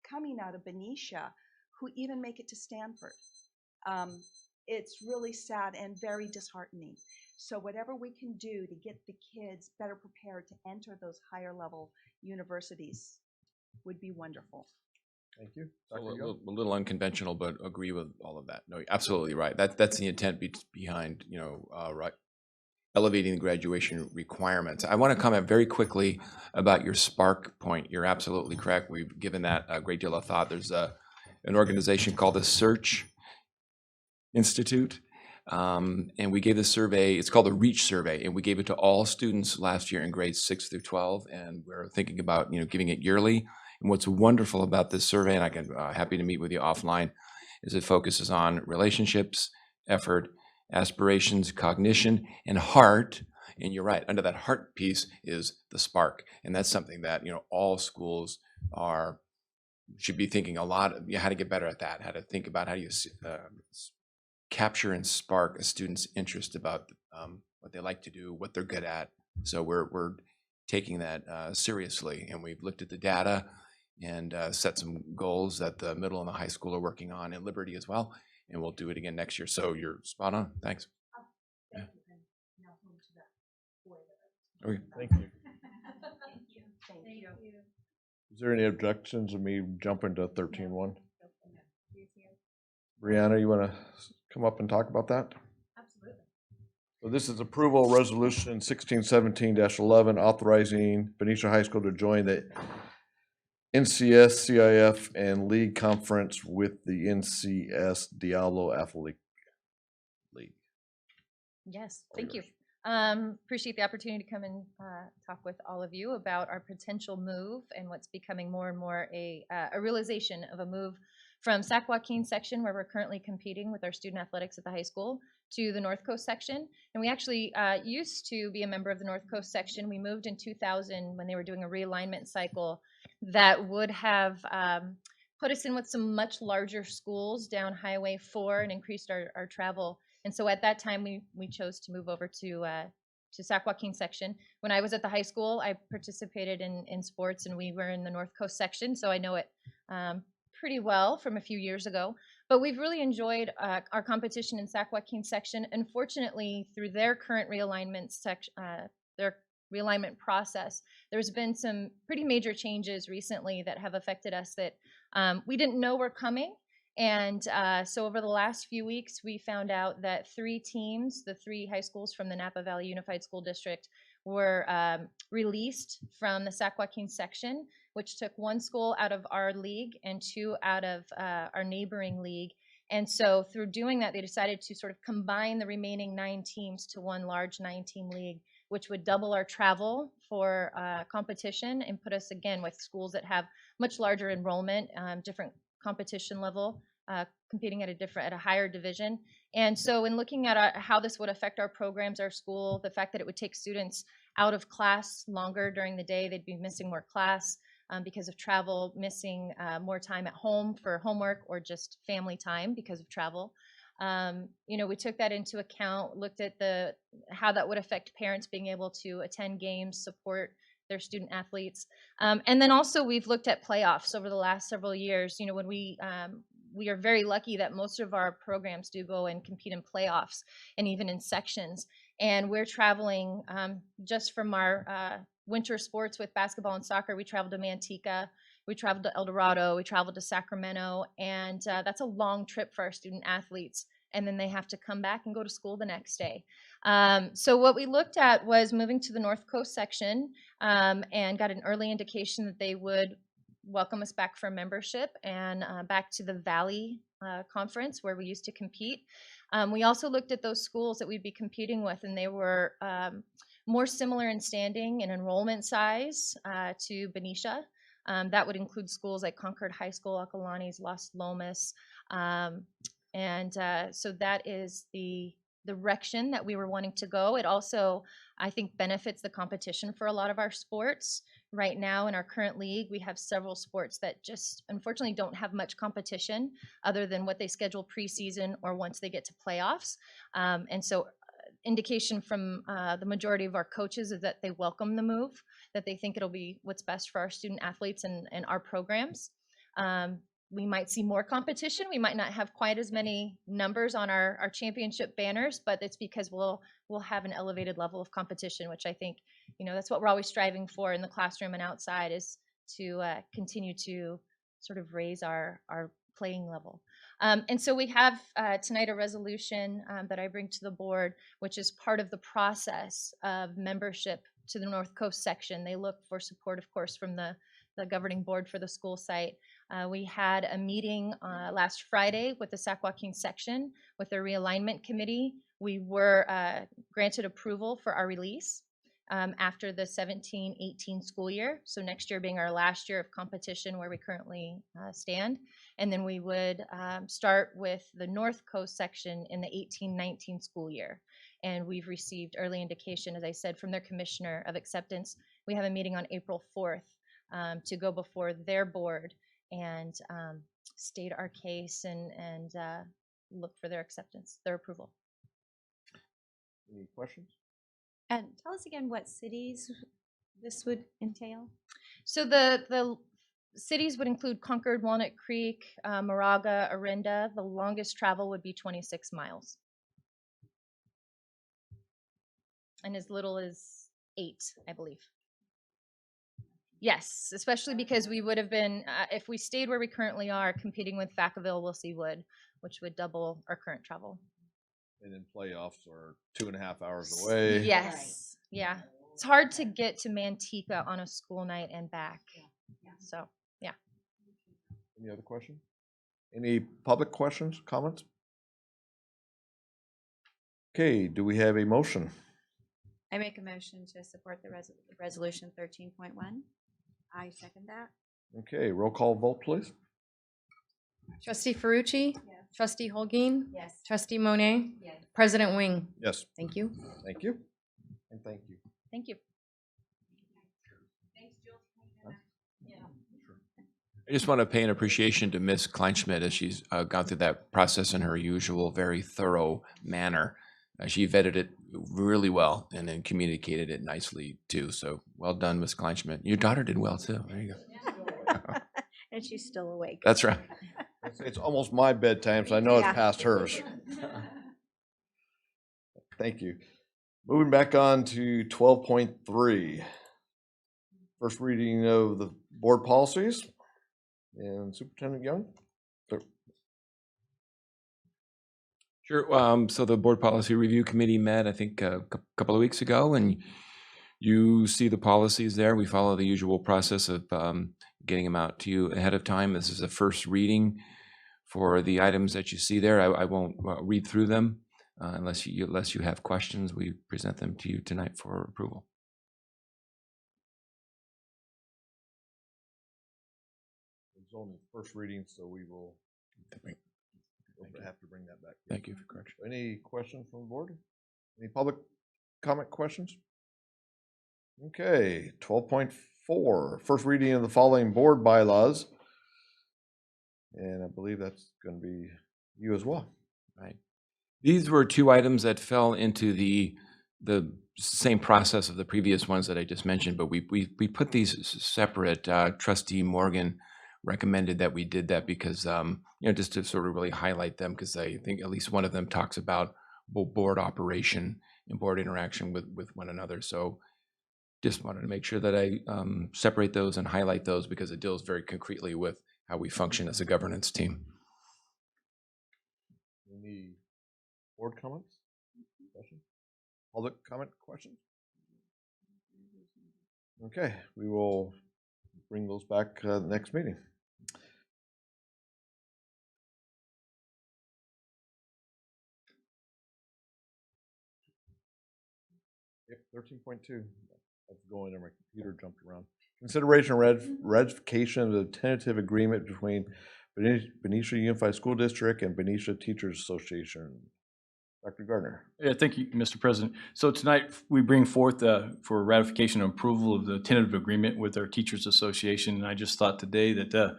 coming out of Benicia who even make it to Stanford. It's really sad and very disheartening. So whatever we can do to get the kids better prepared to enter those higher level universities would be wonderful. Thank you. A Dr. Young? little unconventional, but agree with all of that. No, you're absolutely right. That's the intent behind, right, elevating the graduation requirements. I want to comment very quickly about your Spark point. You're absolutely correct. We've given that a great deal of thought. There's an organization called the Search Institute, and we gave the survey. It's called the Reach Survey, and we gave it to all students last year in grades 6 through 12, and we're thinking about giving it yearly. And what's wonderful about this survey, and I can happy to meet with you offline, is it focuses on relationships, effort, aspirations, cognition, and heart. And you're right, under that heart piece is the spark, and that's something that all schools should be thinking a lot of, how to get better at that, how to think about how do you capture and spark a student's interest about what they like to do, what they're good at. So we're taking that seriously, and we've looked at the data and set some goals that the middle and the high school are working on, and Liberty as well, and we'll do it again next year. So you're spot on. Thanks. Thank you. And now home to that boy that Okay, thank you. Thank you. Is there any objections to me jumping to 13.1? Brianna, you want to come up and talk about that? Absolutely. So this is approval resolution 1617-11 authorizing Benicia High School to join the NCS, CIF, and league conference with the NCS Diablo Athletic League. Yes, thank you. Appreciate the opportunity to come and talk with all of you about our potential move and what's becoming more and more a realization of a move from Sac Joaquin section, where we're currently competing with our student athletics at the high school, to the North Coast section. And we actually used to be a member of the North Coast section. We moved in 2000 when they were doing a realignment cycle that would have put us in with some much larger schools down Highway 4 and increased our travel. And so at that time, we chose to move over to Sac Joaquin section. When I was at the high school, I participated in sports, and we were in the North Coast section, so I know it pretty well from a few years ago. But we've really enjoyed our competition in Sac Joaquin section. Unfortunately, through their current realignment process, there's been some pretty major changes recently that have affected us that we didn't know were coming. And so over the last few weeks, we found out that 3 teams, the 3 high schools from the Napa Valley Unified School District, were released from the Sac Joaquin section, which took 1 school out of our league and 2 out of our neighboring league. And so through doing that, they decided to sort of combine the remaining 9 teams to 1 large 9-team league, which would double our travel for competition and put us again with schools that have much larger enrollment, different competition level, competing at a higher division. And so in looking at how this would affect our programs, our school, the fact that it would take students out of class longer during the day, they'd be missing more class. because of travel, missing more time at home for homework or just family time because of travel. We took that into account, looked at how that would affect parents being able to attend games, support their student athletes. And then also we've looked at playoffs over the last several years. When we are very lucky that most of our programs do go and compete in playoffs and even in sections. And we're traveling just from our winter sports with basketball and soccer. We traveled to Manteca, we traveled to El Dorado, we traveled to Sacramento, and that's a long trip for our student athletes. And then they have to come back and go to school the next day. So what we looked at was moving to the North Coast section and got an early indication that they would welcome us back for membership and back to the Valley Conference where we used to compete. We also looked at those schools that we'd be competing with, and they were more similar in standing and enrollment size to Benicia. That would include schools like Concord High School, Acalanes, Las Lomas. So that is the direction that we were wanting to go. It also, I think, benefits the competition for a lot of our sports. Right now in our current league, we have several sports that just unfortunately don't have much competition other than what they schedule preseason or once they get to playoffs. And so indication from the majority of our coaches is that they welcome the move, that they think it'll be what's best for our student athletes and our programs. We might see more competition. We might not have quite as many numbers on our championship banners, but it's because we'll have an elevated level of competition, which I think, that's what we're always striving for in the classroom and outside, is to continue to sort of raise our playing level. And so we have tonight a resolution that I bring to the board, which is part of the process of membership to the North Coast section. They look for support, of course, from the governing board for the school site. We had a meeting last Friday with the Sac Joaquin section with the realignment committee. We were granted approval for our release after the 17-18 school year. So next year being our last year of competition where we currently stand. And then we would start with the North Coast section in the 18-19 school year. And we've received early indication, as I said, from their commissioner of acceptance. We have a meeting on April 4th to go before their board and state our case and look for their acceptance, their approval. Any questions? And tell us again what cities this would entail. So the cities would include Concord, Walnut Creek, Moraga, Orinda. The longest travel would be 26 miles. And as little as 8, I believe. Yes, especially because we would have been, if we stayed where we currently are, competing with Vacaville, Wilsey Wood, which would double our current travel. And then playoffs are 2.5 hours away. Yes, yeah. It's hard to get to Manteca on a school night and back. So, yeah. Any other questions? Any public questions, comments? Okay, do we have a motion? I make a motion to support the resolution 13.1. I second that. Okay, roll call vote, please. Trustee Ferrucci? Yes. Trustee Holguin? Yes. Trustee Monet? Yes. President Wing? Yes. Thank you. Thank you. And thank you. Thank you. I just want to pay an appreciation to Ms. Kleinschmidt as she's gone through that process in her usual very thorough manner. She vetted it really well and then communicated it nicely too. So well done, Ms. Kleinschmidt. Your daughter did well too. There you go. And she's still awake. That's right. It's almost my bedtime, so I know Yeah. it's past hers. Thank you. Moving back on to 12.3. First reading of the board policies. And Superintendent Young? Sure. So the Board Policy Review Committee met, I think, a couple of weeks ago, and you see the policies there. We follow the usual process of getting them out to you ahead of time. This is a first reading for the items that you see there. I won't read through them unless you have questions. We present them to you tonight for approval. It's only first reading, so we will have to bring that back. Thank you for correction. Any questions from the board? Any public comment questions? Okay, 12.4, 4, first reading of the following board bylaws. And I believe that's going to be you as well. Right. These were two items that fell into the same process of the previous ones that I just mentioned, but we put these separate. Trustee Morgan recommended that we did that because, just to sort of really highlight them, because I think at least one of them talks about board operation and board interaction with one another. So just wanted to make sure that I separate those and highlight those because it deals very concretely with how we function as a governance team. Any board comments? Questions? Public comment questions? Okay, we will bring those back next meeting. Yep, 13.2. That's going there. My computer jumped around. Consideration ratification of the tentative agreement between Benicia Unified School District and Benicia Teachers Association. Dr. Gardner. Yeah, thank you, Mr. President. So tonight we bring forth for ratification and approval of the tentative agreement with our Teachers Association. And I just thought today that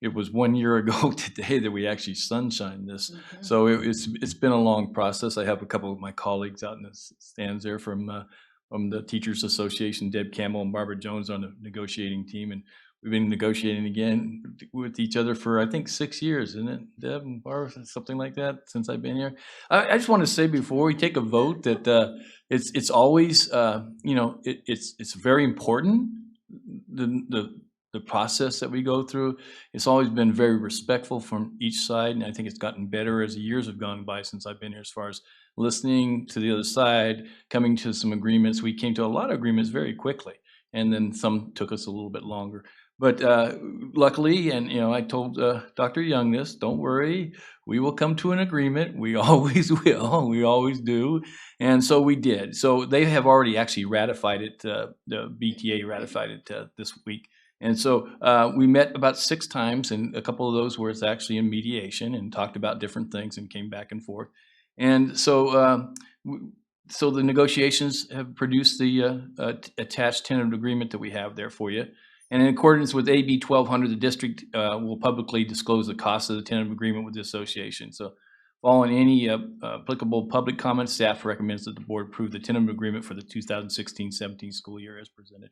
it was 1 year ago today that we actually sunshined this. So it's been a long process. I have a couple of my colleagues out in the stands there from the Teachers Association, Deb Campbell and Barbara Jones on the negotiating team. And we've been negotiating again with each other for, I think, 6 years, isn't it, Deb and Barbara, something like that, since I've been here. I just want to say before we take a vote that it's always, it's very important, the process that we go through. It's always been very respectful from each side, and I think it's gotten better as the years have gone by since I've been here, as far as listening to the other side, coming to some agreements. We came to a lot of agreements very quickly, and then some took us a little bit longer. But luckily, and I told Dr. Young this, don't worry, we will come to an agreement. We always will. We always do. And so we did. So they have already actually ratified it. The BTA ratified it this week. And so we met about 6 times, and a couple of those were actually in mediation and talked about different things and came back and forth. And so so the negotiations have produced the attached tentative agreement that we have there for you. And in accordance with AB 1200, the district will publicly disclose the cost of the tentative agreement with the association. So following any applicable public comments, staff recommends that the board approve the tentative agreement for the 2016-17 school year as presented.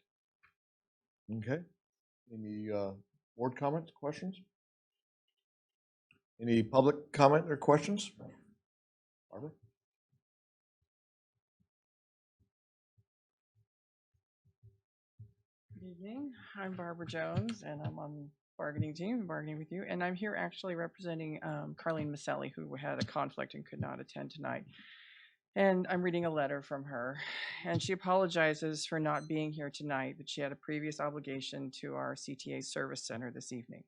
Okay. Any board comments, questions? Any public comment or questions? Barbara? Good evening. I'm Barbara Jones, and I'm on the bargaining team, bargaining with you. And I'm here actually representing Carlene Maselli, who had a conflict and could not attend tonight. And I'm reading a letter from her. And she apologizes for not being here tonight, but she had a previous obligation to our CTA Service Center this evening.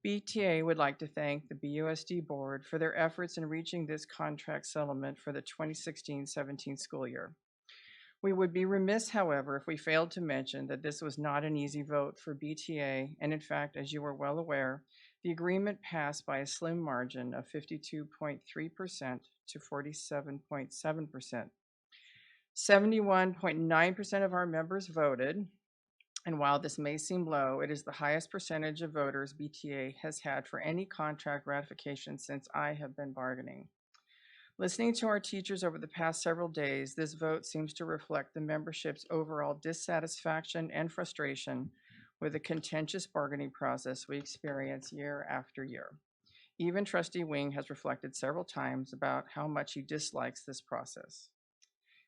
BTA would like to thank the BUSD board for their efforts in reaching this contract settlement for the 2016-17 school year. We would be remiss, however, if we failed to mention that this was not an easy vote for BTA, and in fact, as you are well aware, the agreement passed by a slim margin of 52.3% to 47.7%. 71.9% of our members voted, and while this may seem low, it is the highest percentage of voters BTA has had for any contract ratification since I have been bargaining. Listening to our teachers over the past several days, this vote seems to reflect the membership's overall dissatisfaction and frustration with the contentious bargaining process we experience year after year. Even Trustee Wing has reflected several times about how much he dislikes this process.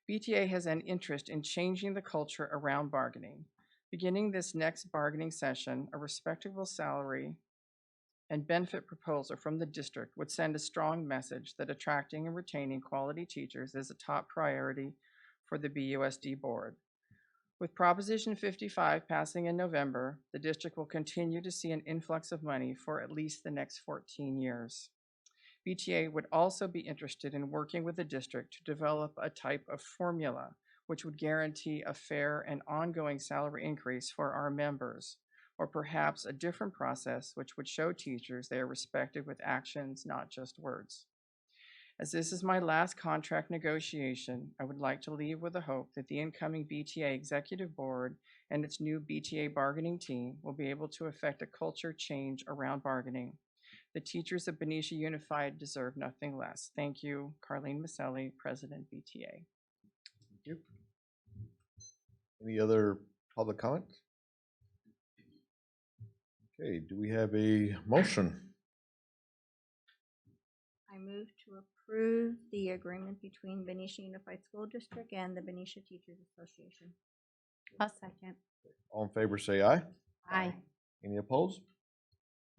BTA has an interest in changing the culture around bargaining. Beginning this next bargaining session, a respectable salary and benefit proposal from the district would send a strong message that attracting and retaining quality teachers is a top priority for the BUSD board. With Proposition 55 passing in November, the district will continue to see an influx of money for at least the next 14 years. BTA would also be interested in working with the district to develop a type of formula which would guarantee a fair and ongoing salary increase for our members, or perhaps a different process which would show teachers they are respected with actions, not just words. As this is my last contract negotiation, I would like to leave with the hope that the incoming BTA Executive Board and its new BTA bargaining team will be able to effect a culture change around bargaining. The teachers of Benicia Unified deserve nothing less. Thank you, Carlene Maselli, President, BTA. Thank you. Any other public comments? Okay, do we have a motion? I move to approve the agreement between Benicia Unified School District and the Benicia Teachers Association. I'll second. All in favor, say aye. Aye. Any opposed?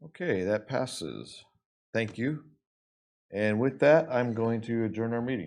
Okay, that passes. Thank you. And with that, I'm going to adjourn our meeting.